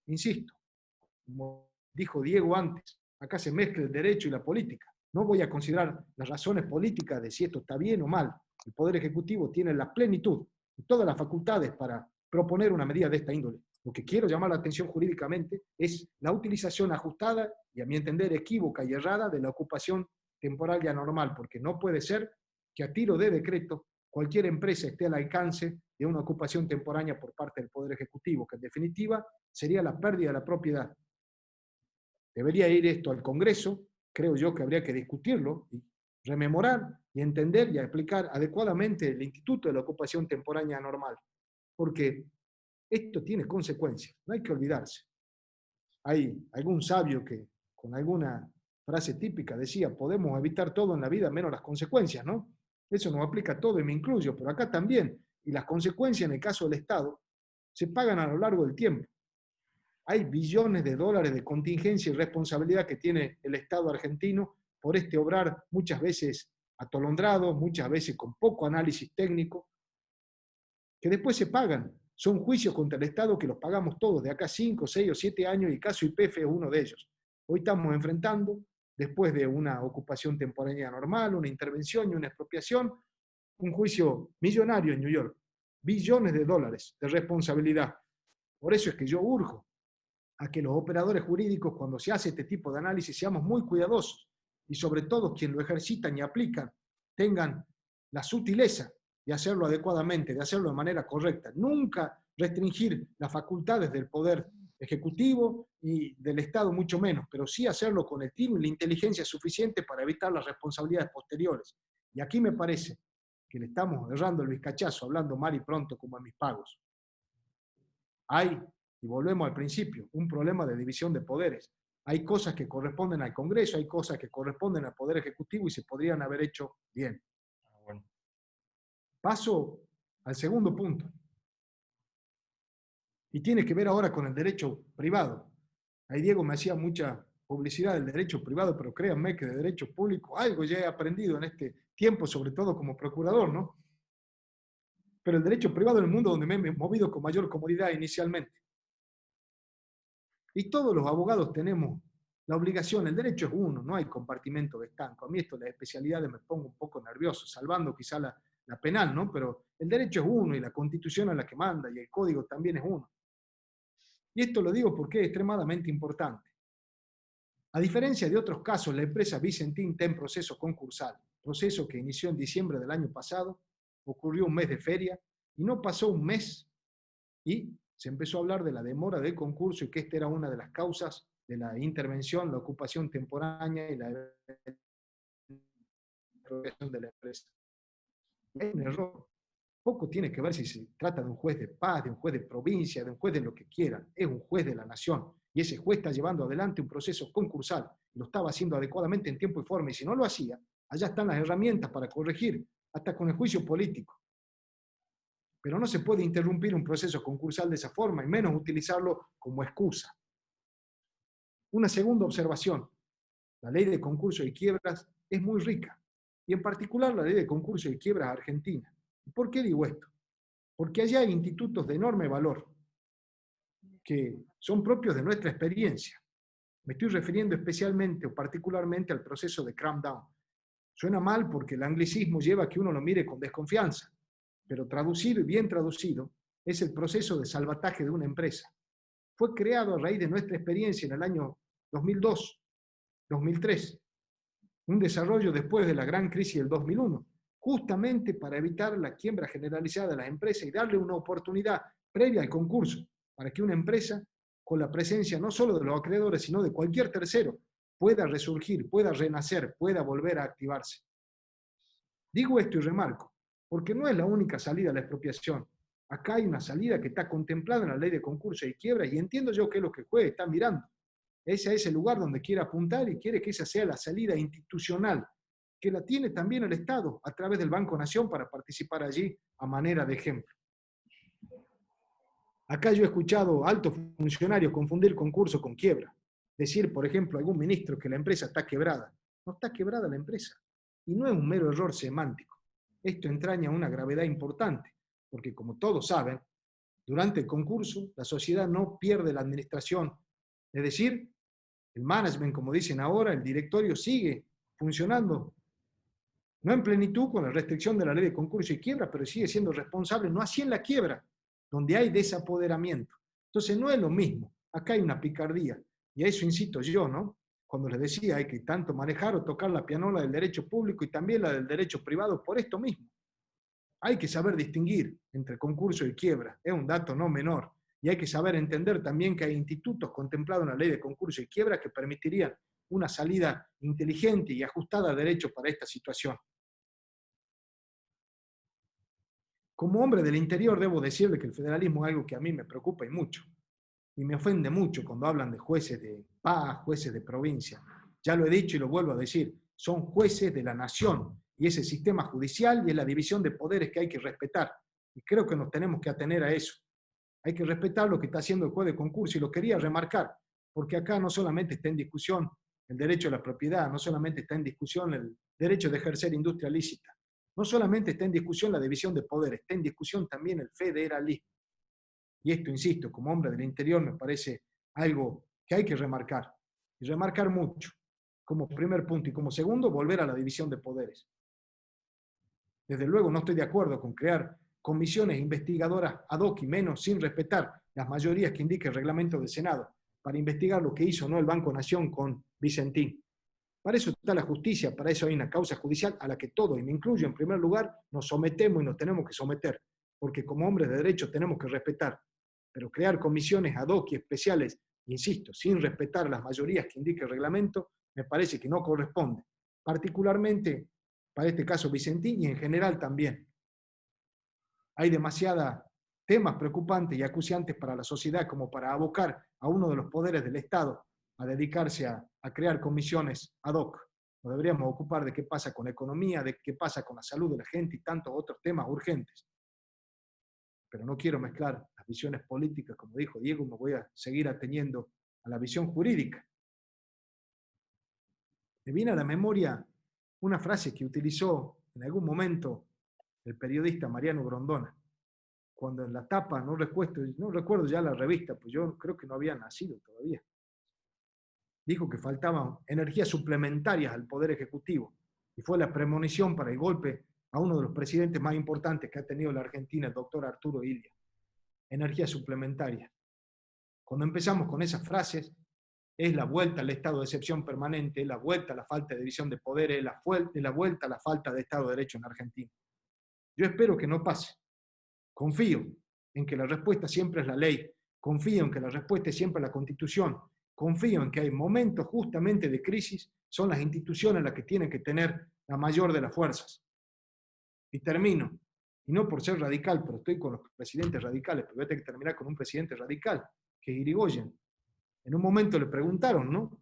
Insisto, como dijo Diego antes, acá se mezcla el derecho y la política. No voy a considerar las razones políticas de si esto está bien o mal. El Poder Ejecutivo tiene la plenitud y todas las facultades para proponer una medida de esta índole. Lo que quiero llamar la atención jurídicamente es la utilización ajustada y, a mi entender, equívoca y errada de la ocupación temporal y anormal, porque no puede ser que a tiro de decreto cualquier empresa esté al alcance de una ocupación temporánea por parte del Poder Ejecutivo, que en definitiva sería la pérdida de la propiedad. Debería ir esto al Congreso, creo yo que habría que discutirlo, y rememorar y entender y aplicar adecuadamente el instituto de la ocupación temporánea anormal, porque esto tiene consecuencias, no hay que olvidarse. Hay algún sabio que con alguna frase típica decía, podemos evitar todo en la vida menos las consecuencias, ¿no? Eso nos aplica a todo y me incluyo, pero acá también. Y las consecuencias en el caso del Estado se pagan a lo largo del tiempo. Hay billones de dólares de contingencia y responsabilidad que tiene el Estado argentino por este obrar muchas veces atolondrado, muchas veces con poco análisis técnico, que después se pagan. Son juicios contra el Estado que los pagamos todos, de acá 5, 6 o 7 años, y el caso YPF es uno de ellos. Hoy estamos enfrentando, después de una ocupación temporánea normal, una intervención y una expropiación, un juicio millonario en New York, billones de dólares de responsabilidad. Por eso es que yo urjo a que los operadores jurídicos, cuando se hace este tipo de análisis, seamos muy cuidadosos y sobre todo quienes lo ejercitan y aplican, tengan la sutileza de hacerlo adecuadamente, de hacerlo de manera correcta. Nunca restringir las facultades del Poder ejecutivo y del Estado mucho menos, pero sí hacerlo con el tino y la inteligencia suficiente para evitar las responsabilidades posteriores. Y aquí me parece que le estamos errando el vizcachazo, hablando mal y pronto como en mis pagos. Hay, y volvemos al principio, un problema de división de poderes. Hay cosas que corresponden al Congreso, hay cosas que corresponden al Poder Ejecutivo y se podrían haber hecho bien. Bueno. Paso al segundo punto. Y tiene que ver ahora con el derecho privado. Ahí Diego me hacía mucha publicidad del derecho privado, pero créanme que de derecho público algo ya he aprendido en este tiempo, sobre todo como procurador, ¿no? Pero el derecho privado es el mundo donde me he movido con mayor comodidad inicialmente. Y todos los abogados tenemos la obligación, el derecho es uno, no hay compartimento de estanco. A mí esto de las especialidades me pongo un poco nervioso, salvando quizá la penal, ¿no? Pero el derecho es uno y la Constitución es la que manda y el Código también es uno. Y esto lo digo porque es extremadamente importante. A diferencia de otros casos, la empresa Vicentín está en proceso concursal, proceso que inició en diciembre del año pasado, ocurrió un mes de feria y no pasó un mes y se empezó a hablar de la demora del concurso y que esta era una de las causas de la intervención, la ocupación temporánea y la expropiación de la empresa. Hay un error. Poco tiene que ver si se trata de un juez de paz, de un juez de provincia, de un juez de lo que quieran. Es un juez de la nación. Y ese juez está llevando adelante un proceso concursal. Lo estaba haciendo adecuadamente en tiempo y forma. Y si no lo hacía, allá están las herramientas para corregir, hasta con el juicio político. Pero no se puede interrumpir un proceso concursal de esa forma, y menos utilizarlo como excusa. Una segunda observación. La ley de concurso y quiebras es muy rica. Y en particular la ley de concurso y quiebras argentina. ¿Por qué digo esto? Porque allá hay institutos de enorme valor que son propios de nuestra experiencia. Me estoy refiriendo especialmente o particularmente al proceso de cram-down. Suena mal porque el anglicismo lleva a que uno lo mire con desconfianza, pero traducido y bien traducido es el proceso de salvataje de una empresa. Fue creado a raíz de nuestra experiencia en el año 2002, 2003, un desarrollo después de la gran crisis del 2001, justamente para evitar la quiebra generalizada de las empresas y darle una oportunidad previa al concurso, para que una empresa, con la presencia no solo de los acreedores, sino de cualquier tercero, pueda resurgir, pueda renacer, pueda volver a activarse. Digo esto y remarco, porque no es la única salida a la expropiación. Acá hay una salida que está contemplada en la ley de concurso y quiebra, y entiendo yo que es lo que el juez está mirando. Ese es el lugar donde quiere apuntar y quiere que esa sea la salida institucional, que la tiene también el Estado a través del Banco Nación para participar allí a manera de ejemplo. Acá yo he escuchado altos funcionarios confundir concurso con quiebra. Decir, por ejemplo, a algún ministro que la empresa está quebrada. No está quebrada la empresa. Y no es un mero error semántico. Esto entraña una gravedad importante, porque como todos saben, durante el concurso la sociedad no pierde la administración. Es decir, el management, como dicen ahora, el directorio sigue funcionando, no en plenitud con la restricción de la ley de concurso y quiebra, pero sigue siendo responsable, no así en la quiebra, donde hay desapoderamiento. Entonces no es lo mismo, acá hay una picardía, y a eso insisto yo, ¿no? Cuando les decía, hay que tanto manejar o tocar la pianola del derecho público y también la del derecho privado por esto mismo. Hay que saber distinguir entre concurso y quiebra, es un dato no menor. Y hay que saber entender también que hay institutos contemplados en la ley de concurso y quiebra que permitirían una salida inteligente y ajustada a derecho para esta situación. Como hombre del interior debo decirle que el federalismo es algo que a mí me preocupa y mucho. Y me ofende mucho cuando hablan de jueces de paz, jueces de provincia. Ya lo he dicho y lo vuelvo a decir, son jueces de la nación. Y ese sistema judicial y es la división de poderes que hay que respetar. Y creo que nos tenemos que atener a eso. Hay que respetar lo que está haciendo el juez de concurso y lo quería remarcar, porque acá no solamente está en discusión el derecho a la propiedad, no solamente está en discusión el derecho de ejercer industria lícita, no solamente está en discusión la división de poderes, está en discusión también el federalismo. Y esto, insisto, como hombre del interior me parece algo que hay que remarcar, y remarcar mucho, como primer punto, y como segundo, volver a la división de poderes. Desde luego no estoy de acuerdo con crear comisiones investigadoras ad hoc y menos sin respetar las mayorías que indique el reglamento del Senado para investigar lo que hizo no el Banco Nación con Vicentín. Para eso está la justicia, para eso hay una causa judicial a la que todos, y me incluyo en primer lugar, nos sometemos y nos tenemos que someter, porque como hombres de derecho tenemos que respetar. pero crear comisiones ad hoc y especiales, insisto, sin respetar las mayorías que indica el reglamento, me parece que no corresponde, particularmente para este caso Vicentín y en general también. Hay demasiados temas preocupantes y acuciantes para la sociedad como para abocar a uno de los poderes del Estado a dedicarse a crear comisiones ad hoc. Nos deberíamos ocupar de qué pasa con la economía, de qué pasa con la salud de la gente y tantos otros temas urgentes. Pero no quiero mezclar las visiones políticas, como dijo Diego, me voy a seguir ateniendo a la visión jurídica. Me viene a la memoria una frase que utilizó en algún momento el periodista Mariano Grondona, cuando en la tapa, no recuerdo ya la revista, pues yo creo que no había nacido todavía, dijo que faltaban energías suplementarias al Poder Ejecutivo, y fue la premonición para el golpe a uno de los presidentes más importantes que ha tenido la Argentina, el doctor Arturo Illia. Energía suplementaria. Cuando empezamos con esas frases, es la vuelta al estado de excepción permanente, es la vuelta a la falta de división de poderes, es la vuelta a la falta de Estado de Derecho en Argentina. Yo espero que no pase. Confío en que la respuesta siempre es la ley, confío en que la respuesta es siempre la Constitución, confío en que hay momentos justamente de crisis, son las instituciones las que tienen que tener la mayor de las fuerzas. Y termino, y no por ser radical, pero estoy con los presidentes radicales, pero voy a tener que terminar con un presidente radical, que es Irigoyen. En un momento le preguntaron, ¿no?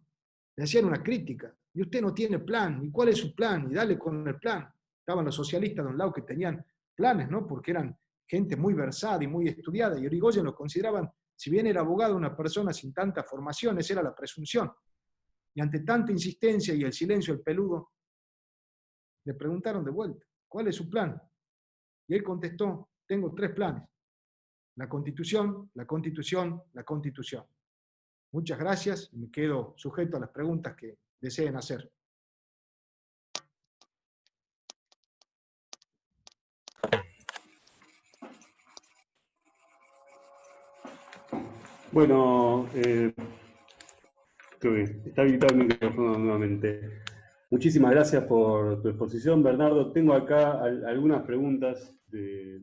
Le hacían una crítica, y usted no tiene plan, ¿y cuál es su plan? Y dale con el plan. Estaban los socialistas de un lado que tenían planes, ¿no? Porque eran gente muy versada y muy estudiada, y Irigoyen lo consideraban, si bien era abogado, una persona sin tanta formación, esa era la presunción. Y ante tanta insistencia y el silencio del peludo, le preguntaron de vuelta, ¿cuál es su plan? Y él contestó, tengo 3 planes. La Constitución, la Constitución, la Constitución. Muchas gracias y me quedo sujeto a las preguntas que deseen hacer. Bueno, creo que está habilitado el micrófono nuevamente. Muchísimas gracias por tu exposición, Bernardo. Tengo acá algunas preguntas de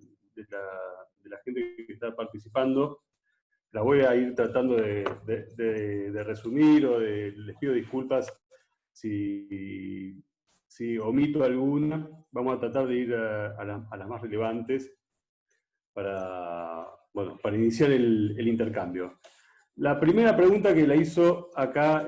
la gente que está participando. Las voy a ir tratando de resumir les pido disculpas si omito alguna. Vamos a tratar de ir a las más relevantes para iniciar el intercambio. La primera pregunta que la hizo acá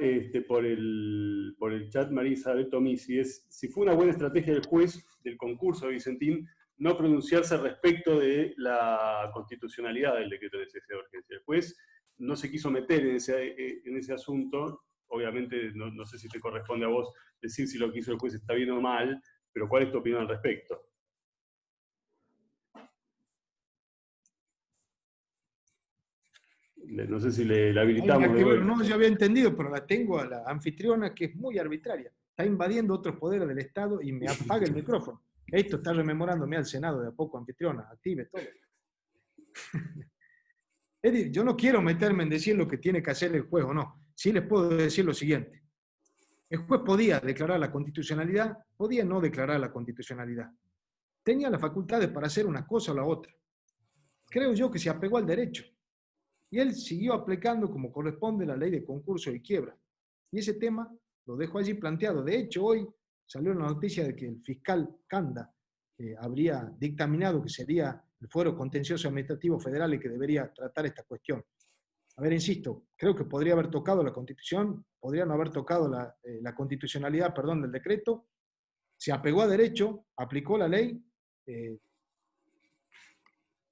por el chat María Isabel Tomisi es si fue una buena estrategia del juez del concurso de Vicentín no pronunciarse respecto de la constitucionalidad del decreto de necesidad de urgencia. El juez no se quiso meter en ese asunto. Obviamente no sé si te corresponde a vos decir si lo que hizo el juez está bien o mal, pero ¿cuál es tu opinión al respecto? No sé si le habilitamos. No, yo había entendido, pero la tengo a la anfitriona que es muy arbitraria. Está invadiendo otros poderes del Estado y me apaga el micrófono. Esto está rememorándome al Senado de a poco, anfitriona, active todo. Eddie, yo no quiero meterme en decir lo que tiene que hacer el juez o no. Sí les puedo decir lo siguiente. El juez podía declarar la constitucionalidad, podía no declarar la constitucionalidad. Tenía las facultades para hacer una cosa o la otra. Creo yo que se apegó al derecho. Y él siguió aplicando como corresponde la ley de concurso y quiebra. Y ese tema lo dejó allí planteado. De hecho, hoy salió la noticia de que el fiscal Canda habría dictaminado que sería el Fuero Contencioso Administrativo Federal el que debería tratar esta cuestión. A ver, insisto, creo que podría haber tocado la Constitución, podría no haber tocado la constitucionalidad, del decreto, se apegó a derecho, aplicó la ley.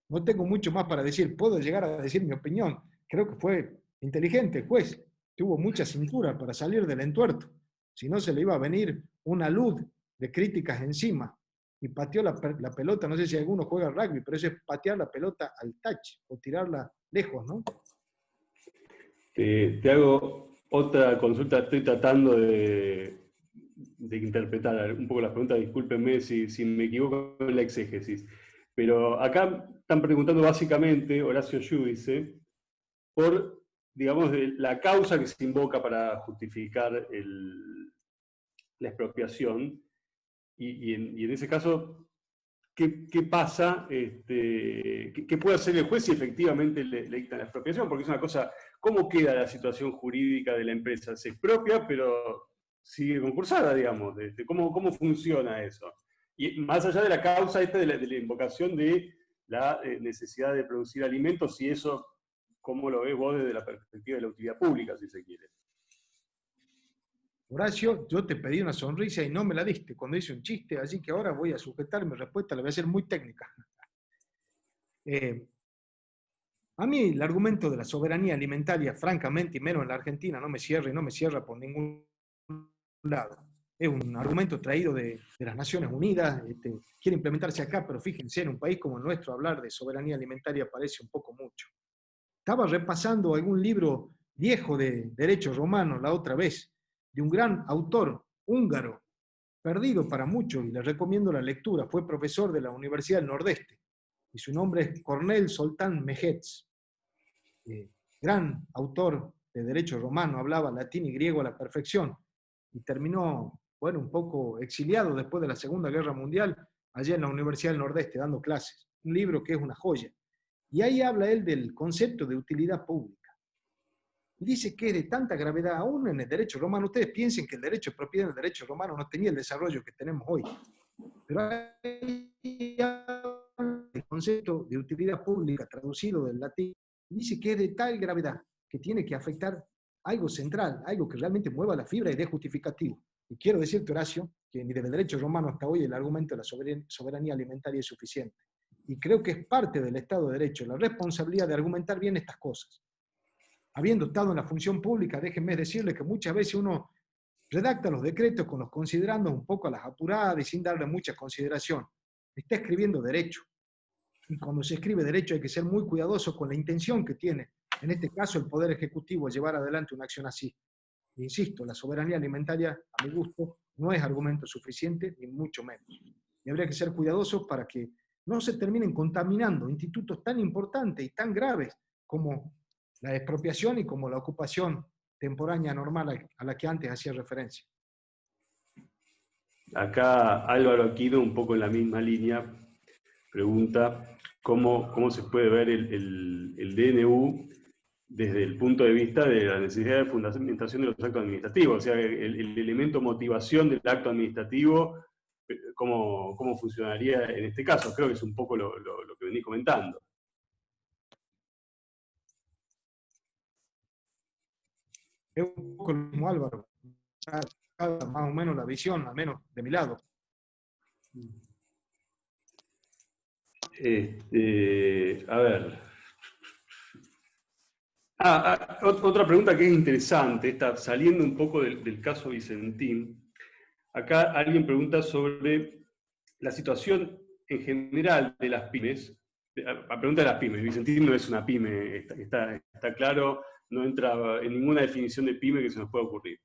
No tengo mucho más para decir, puedo llegar a decir mi opinión. Creo que fue inteligente el juez, tuvo mucha cintura para salir del entuerto. Si no, se le iba a venir una luz de críticas encima. Y pateó la pelota, no sé si alguno juega rugby, pero eso es patear la pelota al touch o tirarla lejos, ¿no? Te hago otra consulta, estoy tratando de interpretar un poco las preguntas, discúlpenme si me equivoco en la exégesis. Pero acá están preguntando básicamente, Horacio Giudice, por, digamos, la causa que se invoca para justificar la expropiación. Y en ese caso qué pasa, qué puede hacer el juez si efectivamente le dictan la expropiación, porque es una cosa, ¿cómo queda la situación jurídica de la empresa? Se expropia, pero sigue concursada, digamos, ¿cómo funciona eso? Y más allá de la causa de la invocación de la necesidad de producir alimentos, y eso, ¿cómo lo ves vos desde la perspectiva de la utilidad pública, si se quiere? Horacio, yo te pedí una sonrisa y no me la diste cuando hice un chiste, así que ahora voy a sujetar mi respuesta, la voy a hacer muy técnica. A mí el argumento de la soberanía alimentaria, francamente, y menos en la Argentina, no me cierra y no me cierra por ningún lado. Es un argumento traído de las Naciones Unidas, quiere implementarse acá, pero fíjense, en un país como el nuestro hablar de soberanía alimentaria parece un poco mucho. Estaba repasando algún libro viejo de derecho romano la otra vez, de un gran autor húngaro, perdido para muchos, y les recomiendo la lectura. Fue profesor de la Universidad del Nordeste, y su nombre es Cornel Zoltán Mejec. Gran autor de derecho romano, hablaba latín y griego a la perfección, y terminó, bueno, un poco exiliado después de la Segunda Guerra Mundial, allá en la Universidad del Nordeste, dando clases. Un libro que es una joya. Y ahí habla él del concepto de utilidad pública. Y dice que es de tanta gravedad, aún en el derecho romano. Ustedes piensen que el derecho de propiedad en el derecho romano no tenía el desarrollo que tenemos hoy. Pero ahí habla del concepto de utilidad pública traducido del latín. Dice que es de tal gravedad que tiene que afectar algo central, algo que realmente mueva la fibra y dé justificativo. Y quiero decirte, Horacio, que ni del derecho romano hasta hoy el argumento de la soberanía alimentaria es suficiente. Y creo que es parte del Estado de Derecho la responsabilidad de argumentar bien estas cosas. Habiendo estado en la función pública, déjenme decirles que muchas veces uno redacta los decretos con los considerandos un poco a las apuradas y sin darle mucha consideración. Está escribiendo derecho. Y cuando se escribe derecho hay que ser muy cuidadoso con la intención que tiene, en este caso el Poder Ejecutivo, llevar adelante una acción así. Insisto, la soberanía alimentaria, a mi gusto, no es argumento suficiente, ni mucho menos. Y habría que ser cuidadosos para que no se terminen contaminando institutos tan importantes y tan graves como la expropiación y como la ocupación temporánea normal a la que antes hacía referencia. Acá Álvaro Aquino, un poco en la misma línea, pregunta cómo se puede ver el DNU desde el punto de vista de la necesidad de fundamentación de los actos administrativos, o sea, el elemento motivación del acto administrativo, cómo funcionaría en este caso. Creo que es un poco lo que venís comentando. Es un poco lo mismo, Álvaro. Más o menos la visión, al menos de mi lado. A ver. Otra pregunta que es interesante, está saliendo un poco del caso Vicentín. Acá alguien pregunta sobre la situación en general de las pymes. La pregunta de las pymes. Vicentín no es una pyme, está claro, no entra en ninguna definición de pyme que se nos pueda ocurrir.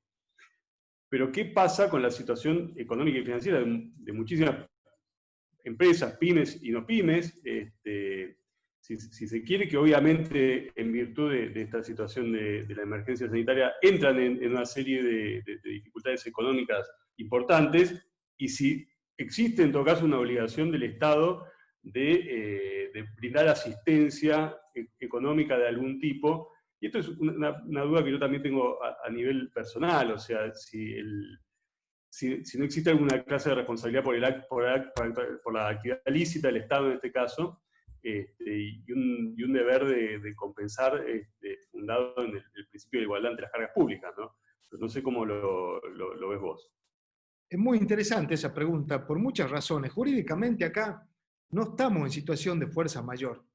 Pero ¿qué pasa con la situación económica y financiera de muchísimas empresas, pymes y no pymes? Si se quiere, que obviamente en virtud de esta situación de la emergencia sanitaria entran en una serie de dificultades económicas importantes, y si existe en todo caso una obligación del Estado de brindar asistencia económica de algún tipo. Y esto es una duda que yo también tengo a nivel personal, o sea, si no existe alguna clase de responsabilidad por la actividad lícita del Estado en este caso, y un deber de compensar fundado en el principio de igualdad entre las cargas públicas, ¿no? Pero no sé cómo lo ves vos. Es muy interesante esa pregunta por muchas razones. Jurídicamente acá no estamos en situación de fuerza mayor.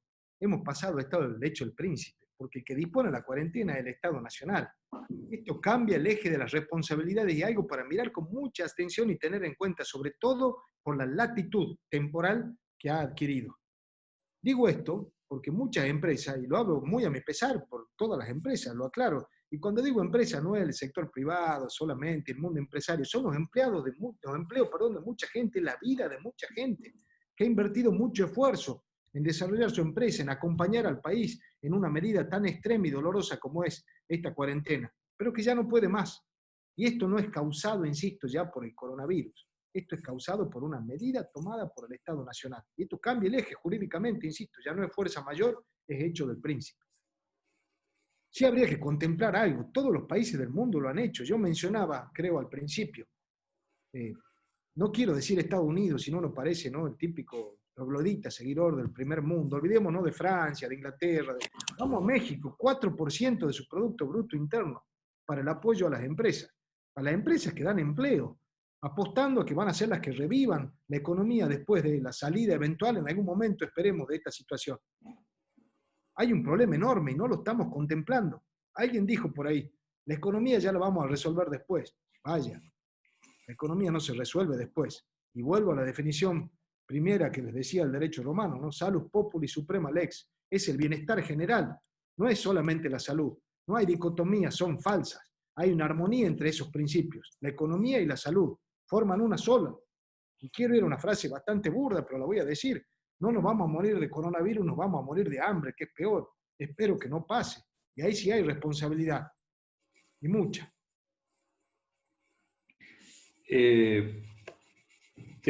Hemos pasado al estado del derecho del príncipe, porque el que dispone la cuarentena es el Estado Nacional. Esto cambia el eje de las responsabilidades y algo para mirar con mucha atención y tener en cuenta, sobre todo por la latitud temporal que ha adquirido. Digo esto porque muchas empresas, y lo hablo muy a mi pesar por todas las empresas, lo aclaro, y cuando digo empresa no es el sector privado solamente, el mundo empresario, son los empleos de mucha gente, la vida de mucha gente, que ha invertido mucho esfuerzo en desarrollar su empresa, en acompañar al país en una medida tan extrema y dolorosa como es esta cuarentena, pero que ya no puede más. Y esto no es causado, insisto, ya por el coronavirus. Esto es causado por una medida tomada por el Estado Nacional. Y esto cambia el eje jurídicamente, insisto, ya no es fuerza mayor, es hecho del príncipe. Sí habría que contemplar algo, todos los países del mundo lo han hecho. Yo mencionaba, creo al principio, no quiero decir Estados Unidos, si no nos parece, ¿no?, el típico troglodita, seguidor del primer mundo. Olvidémonos de Francia, de Inglaterra. Vamos a México, 4% de su Producto Bruto Interno para el apoyo a las empresas que dan empleo, apostando a que van a ser las que revivan la economía después de la salida eventual, en algún momento esperemos, de esta situación. Hay un problema enorme y no lo estamos contemplando. Alguien dijo por ahí, la economía ya la vamos a resolver después. Vaya, la economía no se resuelve después. Y vuelvo a la definición primera que les decía el derecho romano, ¿no? Salus populi suprema lex. Es el bienestar general, no es solamente la salud. No hay dicotomía, son falsas. Hay una armonía entre esos principios. La economía y la salud forman una sola. Y quiero ir a una frase bastante burda, pero la voy a decir. No nos vamos a morir de coronavirus, nos vamos a morir de hambre, que es peor. Espero que no pase. Y ahí sí hay responsabilidad. Y mucha. Te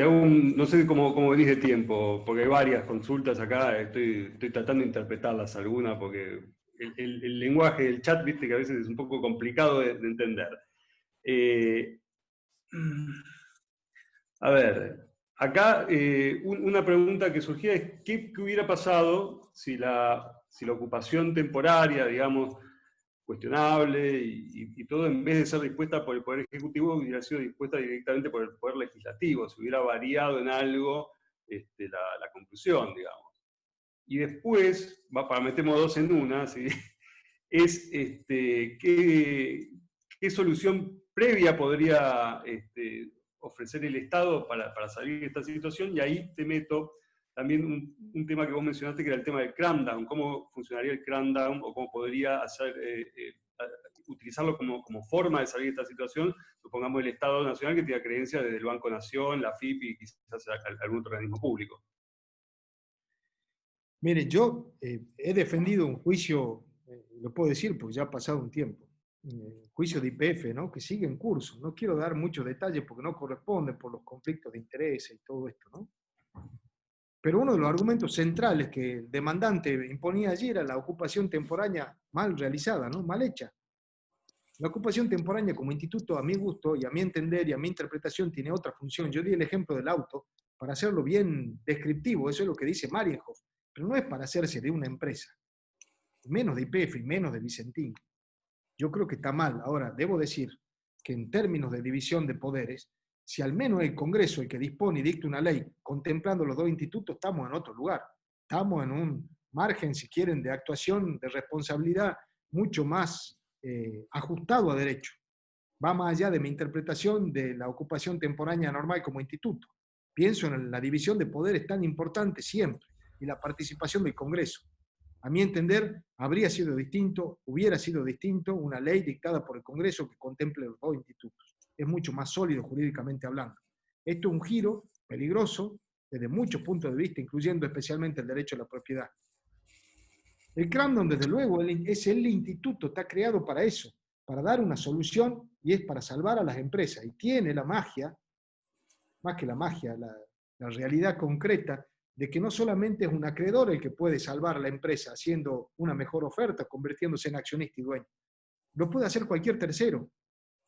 hago no sé cómo venís de tiempo, porque hay varias consultas acá, estoy tratando de interpretarlas algunas, porque el lenguaje del chat, viste que a veces es un poco complicado de entender. A ver, acá una pregunta que surgía es, ¿qué hubiera pasado si la ocupación temporaria, digamos, cuestionable y todo, en vez de ser dispuesta por el Poder Ejecutivo, hubiera sido dispuesta directamente por el Poder Legislativo, se hubiera variado en algo la conclusión, digamos? Y después, metemos dos en una, ¿sí? Es ¿qué solución previa podría ofrecer el Estado para salir de esta situación? Y ahí te meto también un tema que vos mencionaste, que era el tema del cram-down, cómo funcionaría el cram-down o cómo podría utilizarlo como forma de salir de esta situación, supongamos el Estado Nacional que tenga creencia desde el Banco Nación, la FIP y quizás algún otro organismo público. Mire, yo he defendido un juicio, lo puedo decir porque ya ha pasado un tiempo, juicio de YPF, ¿no?, que sigue en curso. No quiero dar muchos detalles porque no corresponde por los conflictos de interés y todo esto, ¿no? Pero uno de los argumentos centrales que el demandante imponía allí era la ocupación temporaria mal realizada, ¿no?, mal hecha. La ocupación temporaria como instituto, a mi gusto y a mi entender y a mi interpretación, tiene otra función. Yo di el ejemplo del auto para hacerlo bien descriptivo, eso es lo que dice Marienhoff, pero no es para hacerse de una empresa, menos de YPF y menos de Vicentín. Yo creo que está mal. Ahora, debo decir que en términos de división de poderes, si al menos el Congreso, el que dispone y dicta una ley contemplando los dos institutos, estamos en otro lugar. Estamos en un margen, si quieren, de actuación, de responsabilidad mucho más ajustado a derecho. Va más allá de mi interpretación de la ocupación temporaria normal como instituto. Pienso en la división de poderes tan importante siempre y la participación del Congreso. A mi entender, habría sido distinto, hubiera sido distinto una ley dictada por el Congreso que contemple los dos institutos. Es mucho más sólido jurídicamente hablando. Esto es un giro peligroso desde muchos puntos de vista, incluyendo especialmente el derecho a la propiedad. El cram-down, desde luego, es el instituto, está creado para eso, para dar una solución y es para salvar a las empresas. Y tiene la magia, más que la magia, la realidad concreta, de que no solamente es un acreedor el que puede salvar a la empresa haciendo una mejor oferta, convirtiéndose en accionista y dueño. Lo puede hacer cualquier tercero.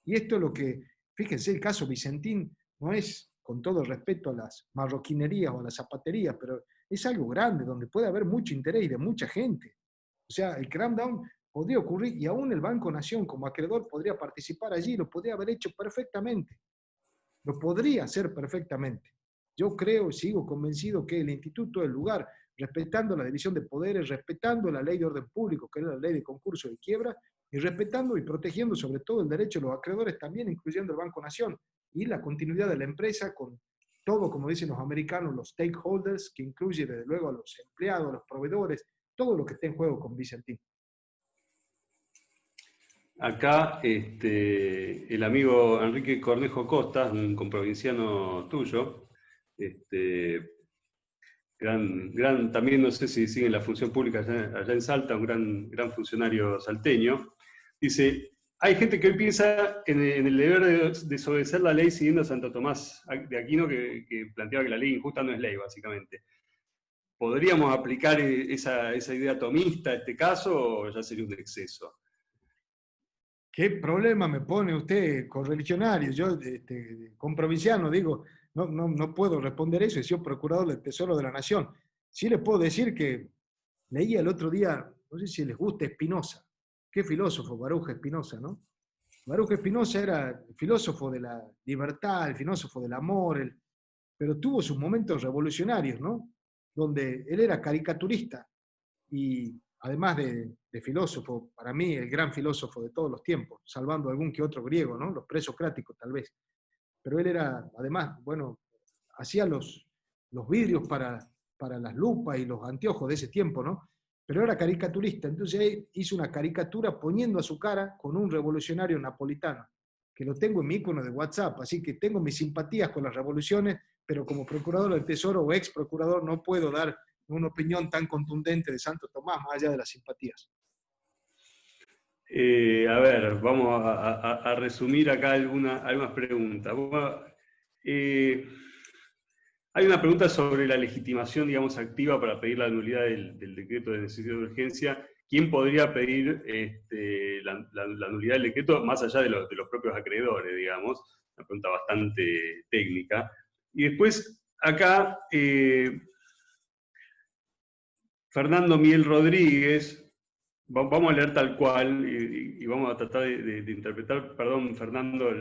Y esto es lo que, fíjense, el caso Vicentín no es, con todo el respeto a las marroquinerías o a las zapaterías, pero es algo grande, donde puede haber mucho interés y de mucha gente. O sea, el cram-down podría ocurrir y aún el Banco Nación como acreedor podría participar allí, lo podría haber hecho perfectamente. Lo podría hacer perfectamente. Yo creo y sigo convencido que el instituto es el lugar, respetando la división de poderes, respetando la ley de orden público, que es la ley de concurso y quiebra, y respetando y protegiendo sobre todo el derecho de los acreedores también, incluyendo el Banco Nación, y la continuidad de la empresa con todo, como dicen los americanos, los stakeholders, que incluye desde luego a los empleados, a los proveedores, todo lo que esté en juego con Vicentín. Acá el amigo Enrique Cornejo Costas, un comprovinciano tuyo, también no sé si sigue en la función pública allá en Salta, un gran funcionario salteño, dice, hay gente que hoy piensa en el deber de desobedecer la ley siguiendo a Santo Tomás de Aquino, que planteaba que la ley injusta no es ley, básicamente. ¿Podríamos aplicar esa idea tomista a este caso o ya sería un exceso? ¿Qué problema me pone usted con religionarios? Yo, con provinciano, digo, no puedo responder eso, he sido procurador del Tesoro de la Nación. Sí les puedo decir que leía el otro día, no sé si les gusta, Spinoza. Qué filósofo, Baruch Spinoza, ¿no? Baruch Spinoza era el filósofo de la libertad, el filósofo del amor, pero tuvo sus momentos revolucionarios, ¿no? Donde él era caricaturista y además de filósofo, para mí el gran filósofo de todos los tiempos, salvando algún que otro griego, ¿no? Los presocráticos tal vez. Pero él era, además, bueno, hacía los vidrios para las lupas y los anteojos de ese tiempo, ¿no? Pero era caricaturista, entonces él hizo una caricatura poniendo a su cara con un revolucionario napolitano, que lo tengo en mi icono de WhatsApp, así que tengo mis simpatías con las revoluciones, pero como procurador del Tesoro o ex procurador no puedo dar una opinión tan contundente de Santo Tomás, más allá de las simpatías. A ver, vamos a resumir acá algunas preguntas. Hay una pregunta sobre la legitimación, digamos, activa para pedir la nulidad del decreto de necesidad de urgencia. ¿Quién podría pedir la nulidad del decreto más allá de los propios acreedores, digamos? Una pregunta bastante técnica. Y después, acá, Fernando Miguel Rodríguez, vamos a leer tal cual y vamos a tratar de interpretar, perdón Fernando,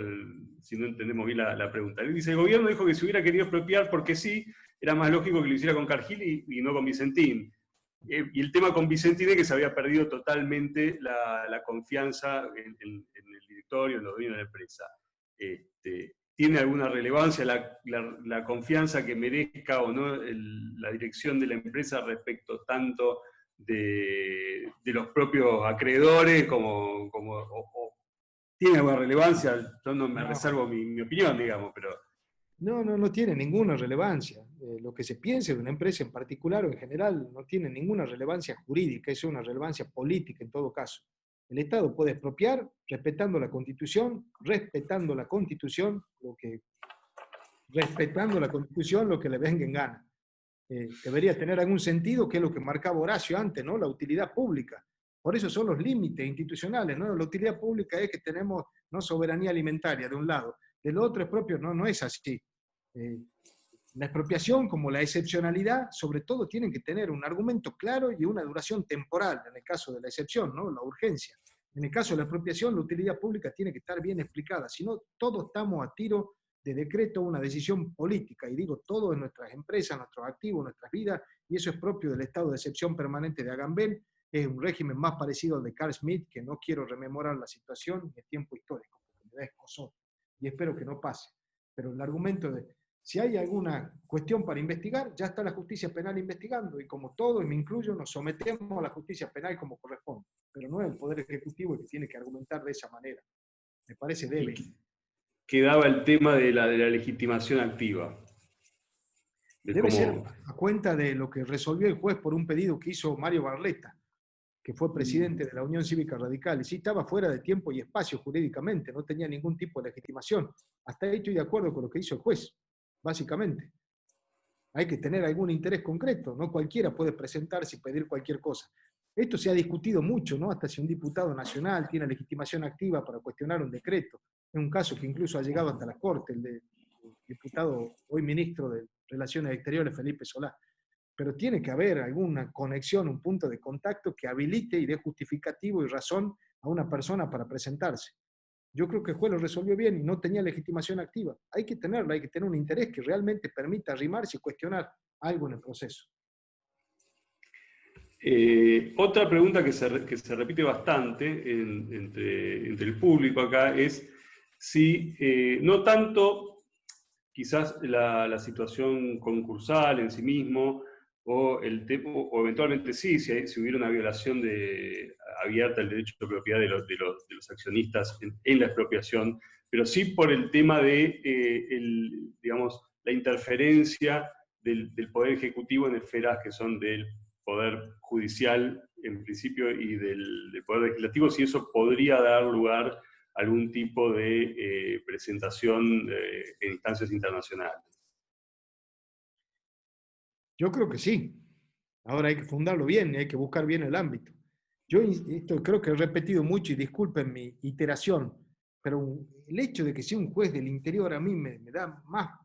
si no entendemos bien la pregunta. Él dice, el gobierno dijo que si hubiera querido expropiar porque sí, era más lógico que lo hiciera con Cargill y no con Vicentín. Y el tema con Vicentín es que se había perdido totalmente la confianza en el directorio, en los dueños de la empresa. ¿Tiene alguna relevancia la confianza que merezca o no la dirección de la empresa respecto tanto de los propios acreedores o tiene alguna relevancia? Yo no me reservo mi opinión, digamos, pero... No tiene ninguna relevancia. Lo que se piense de una empresa en particular o en general no tiene ninguna relevancia jurídica, es una relevancia política en todo caso. El Estado puede expropiar respetando la Constitución, respetando la Constitución lo que le venga en gana. Debería tener algún sentido, que es lo que marcaba Horacio antes, ¿no? La utilidad pública. Por eso son los límites institucionales, ¿no? La utilidad pública es que tenemos, ¿no?, soberanía alimentaria de un lado, del otro es propio, no es así. La expropiación, como la excepcionalidad, sobre todo tienen que tener un argumento claro y una duración temporal, en el caso de la excepción, ¿no?, la urgencia. En el caso de la expropiación, la utilidad pública tiene que estar bien explicada, si no, todos estamos a tiro de decreto, una decisión política, y digo todo en nuestras empresas, nuestros activos, nuestras vidas, y eso es propio del estado de excepción permanente de Agamben. Es un régimen más parecido al de Carl Schmitt, que no quiero rememorar la situación ni el tiempo histórico, porque me da escozor, y espero que no pase. Pero el argumento de, si hay alguna cuestión para investigar, ya está la justicia penal investigando, y como todo, y me incluyo, nos sometemos a la justicia penal como corresponde, pero no es el Poder Ejecutivo el que tiene que argumentar de esa manera. Me parece débil. Quedaba el tema de la legitimación activa. Debe ser a cuenta de lo que resolvió el juez por un pedido que hizo Mario Barletta, que fue presidente de la Unión Cívica Radical, y sí estaba fuera de tiempo y espacio jurídicamente, no tenía ningún tipo de legitimación. Hasta ahí estoy de acuerdo con lo que hizo el juez, básicamente. Hay que tener algún interés concreto, no cualquiera puede presentarse y pedir cualquier cosa. Esto se ha discutido mucho, ¿no? Hasta si un diputado nacional tiene legitimación activa para cuestionar un decreto. Es un caso que incluso ha llegado hasta la Corte, el del diputado, hoy ministro de Relaciones Exteriores, Felipe Solá. Pero tiene que haber alguna conexión, un punto de contacto que habilite y dé justificativo y razón a una persona para presentarse. Yo creo que el juez lo resolvió bien y no tenía legitimación activa. Hay que tenerla, hay que tener un interés que realmente permita arrimarse y cuestionar algo en el proceso. Otra pregunta que se repite bastante entre el público acá es si no tanto quizás la situación concursal en sí mismo, o eventualmente sí, si hubiera una violación abierta del derecho de propiedad de los accionistas en la expropiación, pero sí por el tema de digamos, la interferencia del Poder Ejecutivo en esferas que son del Poder Judicial en principio y del Poder Legislativo, si eso podría dar lugar algún tipo de presentación en instancias internacionales. Yo creo que sí. Ahora hay que fundarlo bien y hay que buscar bien el ámbito. Yo esto creo que he repetido mucho y disculpen mi iteración, pero el hecho de que sea un juez del interior a mí me da más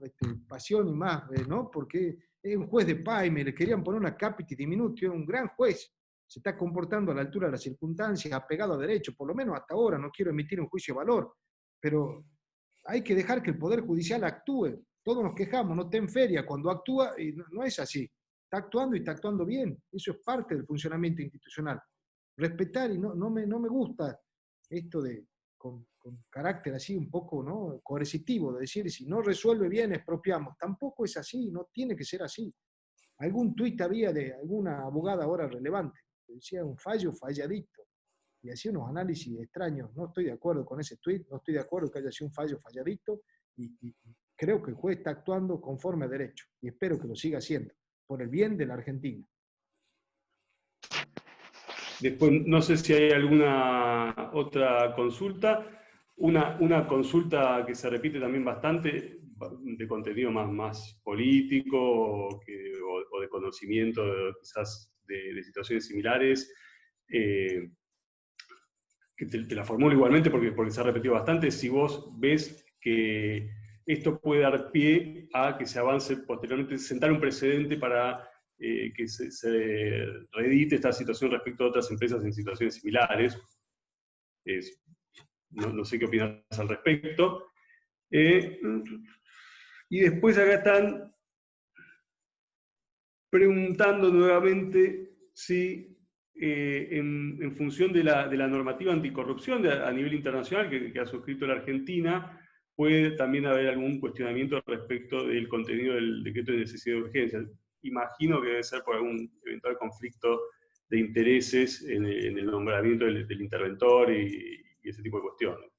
pasión y más, ¿no? Porque es un juez de Paime, le querían poner una capiti diminutio, es un gran juez, se está comportando a la altura de las circunstancias, apegado a derecho, por lo menos hasta ahora, no quiero emitir un juicio de valor, pero hay que dejar que el Poder Judicial actúe. Todos nos quejamos, no está en feria, cuando actúa, y no es así. Está actuando y está actuando bien. Eso es parte del funcionamiento institucional. Respetar, y no me gusta esto de con carácter así un poco, ¿no?, coercitivo, de decir, si no resuelve bien, expropiamos. Tampoco es así, no tiene que ser así. Algún tuit había de alguna abogada ahora relevante, que decía un fallo falladito, y hacía unos análisis extraños. No estoy de acuerdo con ese tuit, no estoy de acuerdo que haya sido un fallo falladito, y creo que el juez está actuando conforme a derecho, y espero que lo siga haciendo, por el bien de la Argentina. Después, no sé si hay alguna otra consulta. Una consulta que se repite también bastante, de contenido más político o de conocimiento quizás de situaciones similares, que te la formulo igualmente porque se ha repetido bastante. Si vos ves que esto puede dar pie a que se avance posteriormente, sentar un precedente para que se reedite esta situación respecto a otras empresas en situaciones similares. No sé qué opinas al respecto. Y después acá están preguntando nuevamente si en función de la normativa anticorrupción a nivel internacional que ha suscrito la Argentina, puede también haber algún cuestionamiento respecto del contenido del decreto de necesidad de urgencia. Imagino que debe ser por algún eventual conflicto de intereses en el nombramiento del interventor y ese tipo de cuestiones.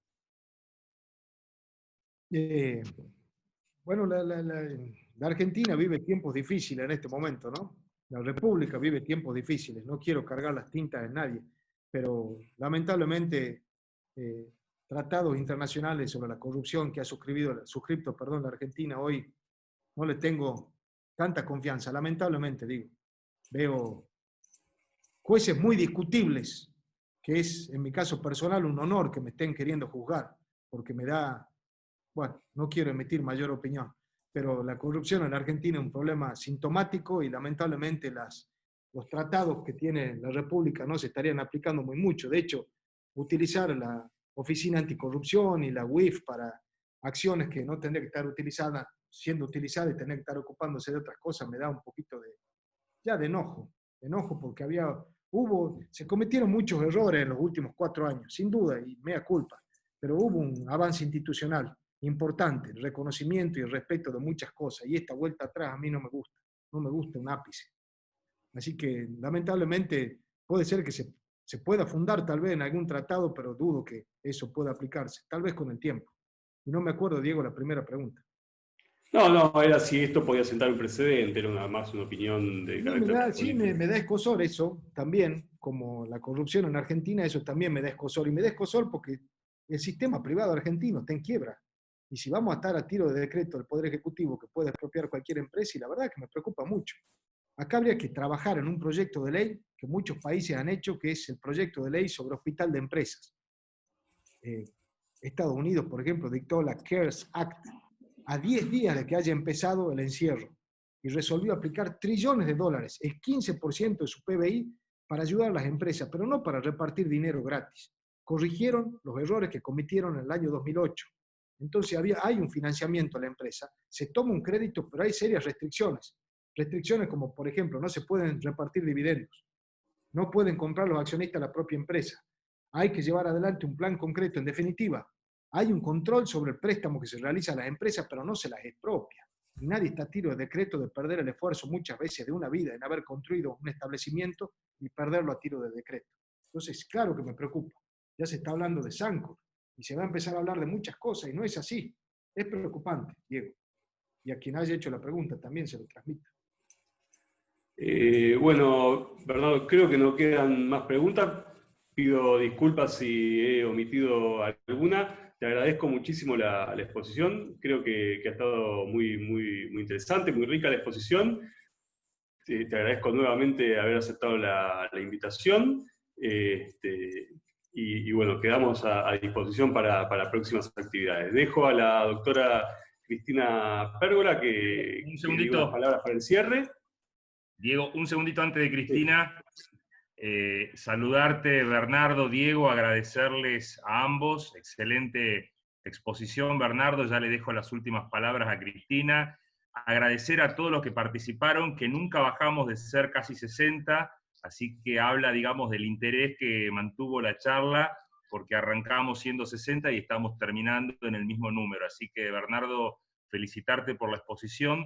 Bueno, la Argentina vive tiempos difíciles en este momento, ¿no? La República vive tiempos difíciles. No quiero cargar las tintas en nadie, pero lamentablemente tratados internacionales sobre la corrupción que ha suscrito la Argentina hoy, no le tengo tanta confianza. Lamentablemente, digo, veo jueces muy discutibles, que es, en mi caso personal, un honor que me estén queriendo juzgar, porque me da, bueno, no quiero emitir mayor opinión, pero la corrupción en la Argentina es un problema sintomático y lamentablemente los tratados que tiene la República no se estarían aplicando muy mucho. De hecho, utilizar la Oficina Anticorrupción y la UIF para acciones que no tendría que estar siendo utilizadas y tener que estar ocupándose de otras cosas me da un poquito de enojo porque se cometieron muchos errores en los últimos 4 años, sin duda, y mea culpa, pero hubo un avance institucional importante, el reconocimiento y el respeto de muchas cosas, y esta vuelta atrás a mí no me gusta un ápice. Así que lamentablemente puede ser que se pueda fundar tal vez en algún tratado, pero dudo que eso pueda aplicarse, tal vez con el tiempo. Y no me acuerdo, Diego, la primera pregunta. No, era si esto podía sentar un precedente, era más una opinión de carácter político. Sí, me da escozor eso también, como la corrupción en Argentina, eso también me da escozor. Y me da escozor porque el sistema privado argentino está en quiebra. Y si vamos a estar a tiro de decreto del Poder Ejecutivo que puede expropiar cualquier empresa, y la verdad es que me preocupa mucho. Acá habría que trabajar en un proyecto de ley que muchos países han hecho, que es el proyecto de ley sobre hospital de empresas. Estados Unidos, por ejemplo, dictó la CARES Act a 10 días de que haya empezado el encierro y resolvió aplicar trillones de dólares, el 15% de su PBI, para ayudar a las empresas, pero no para repartir dinero gratis. Corrigieron los errores que cometieron en el año 2008. Entonces hay un financiamiento a la empresa, se toma un crédito, pero hay serias restricciones. Restricciones como, por ejemplo, no se pueden repartir dividendos, no pueden comprar los accionistas la propia empresa. Hay que llevar adelante un plan concreto. En definitiva, hay un control sobre el préstamo que se realiza a las empresas, pero no se las expropia. Y nadie está a tiro de decreto de perder el esfuerzo muchas veces de una vida en haber construido un establecimiento y perderlo a tiro de decreto. Entonces, claro que me preocupa. Ya se está hablando de Sancor y se va a empezar a hablar de muchas cosas y no es así. Es preocupante, Diego. Y a quien haya hecho la pregunta también se lo transmito. Bueno, Bernardo, creo que no quedan más preguntas. pido disculpas si he omitido alguna. Te agradezco muchísimo la exposición. Creo que ha estado muy interesante, muy rica la exposición. Te agradezco nuevamente haber aceptado la invitación. Y bueno, quedamos a disposición para próximas actividades. Dejo a la doctora Cristina Pérgola que Un diga unas segundito, palabras para el cierre. Diego, un segundito antes de Cristina. Saludarte, Bernardo, Diego, agradecerles a ambos. Excelente exposición, Bernardo. Ya le dejo las últimas palabras a Cristina. Agradecer a todos los que participaron, que nunca bajamos de ser casi 60, así que habla, digamos, del interés que mantuvo la charla, porque arrancamos siendo 60 y estamos terminando en el mismo número. Así que, Bernardo, felicitarte por la exposición.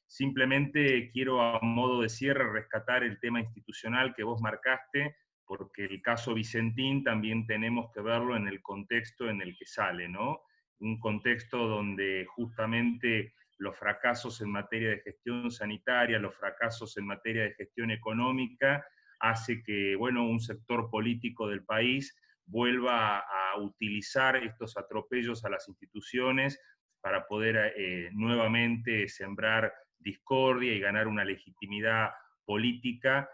Simplemente quiero, a modo de cierre, rescatar el tema institucional que vos marcaste, porque el caso Vicentín también tenemos que verlo en el contexto en el que sale, ¿no? Un contexto donde justamente los fracasos en materia de gestión sanitaria, los fracasos en materia de gestión económica, hace que, bueno, un sector político del país vuelva a utilizar estos atropellos a las instituciones para poder nuevamente sembrar discordia y ganar una legitimidad política.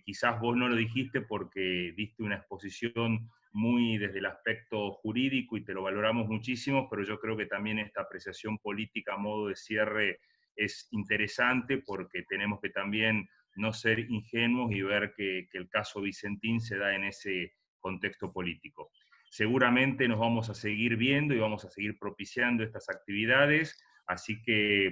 Quizás vos no lo dijiste porque diste una exposición muy desde el aspecto jurídico y te lo valoramos muchísimo, pero yo creo que también esta apreciación política a modo de cierre es interesante porque tenemos que también no ser ingenuos y ver que el caso Vicentín se da en ese contexto político. Seguramente nos vamos a seguir viendo y vamos a seguir propiciando estas actividades, así que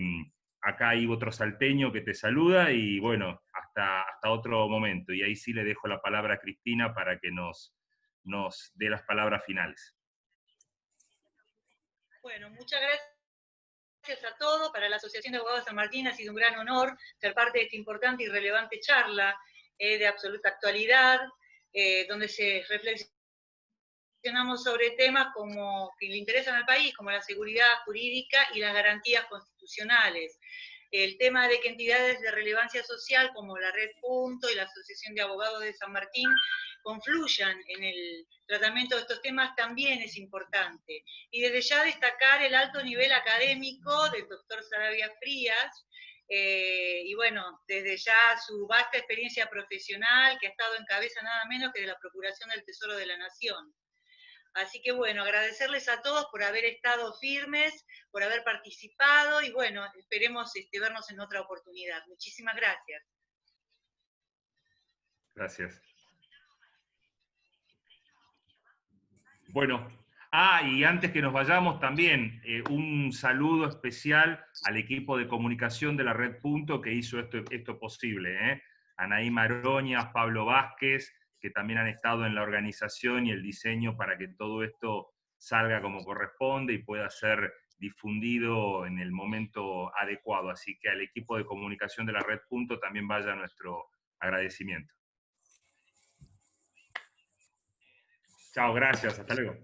acá hay otro salteño que te saluda y bueno, hasta otro momento. Y ahí sí le dejo la palabra a Cristina para que nos dé las palabras finales. Bueno, muchas gracias a todos. Para la Asociación de Abogados de San Martín ha sido un gran honor ser parte de esta importante y relevante charla de absoluta actualidad, donde se reflexionamos sobre temas como que le interesan al país, como la seguridad jurídica y las garantías constitucionales. El tema de que entidades de relevancia social como la Red Punto y la Asociación de Abogados de San Martín confluyan en el tratamiento de estos temas también es importante. Y desde ya destacar el alto nivel académico del doctor Saravia Frías, y bueno, desde ya su vasta experiencia profesional, que ha estado en cabeza nada menos que de la Procuración del Tesoro de la Nación. Así que bueno, agradecerles a todos por haber estado firmes, por haber participado y bueno, esperemos vernos en otra oportunidad. Muchísimas gracias. Gracias. Bueno, y antes que nos vayamos también, un saludo especial al equipo de comunicación de la Red Punto que hizo esto posible. Anaí Maroñas, Pablo Vázquez, que también han estado en la organización y el diseño para que todo esto salga como corresponde y pueda ser difundido en el momento adecuado. Así que al equipo de comunicación de la Red Punto también vaya nuestro agradecimiento. Chao, gracias, hasta luego.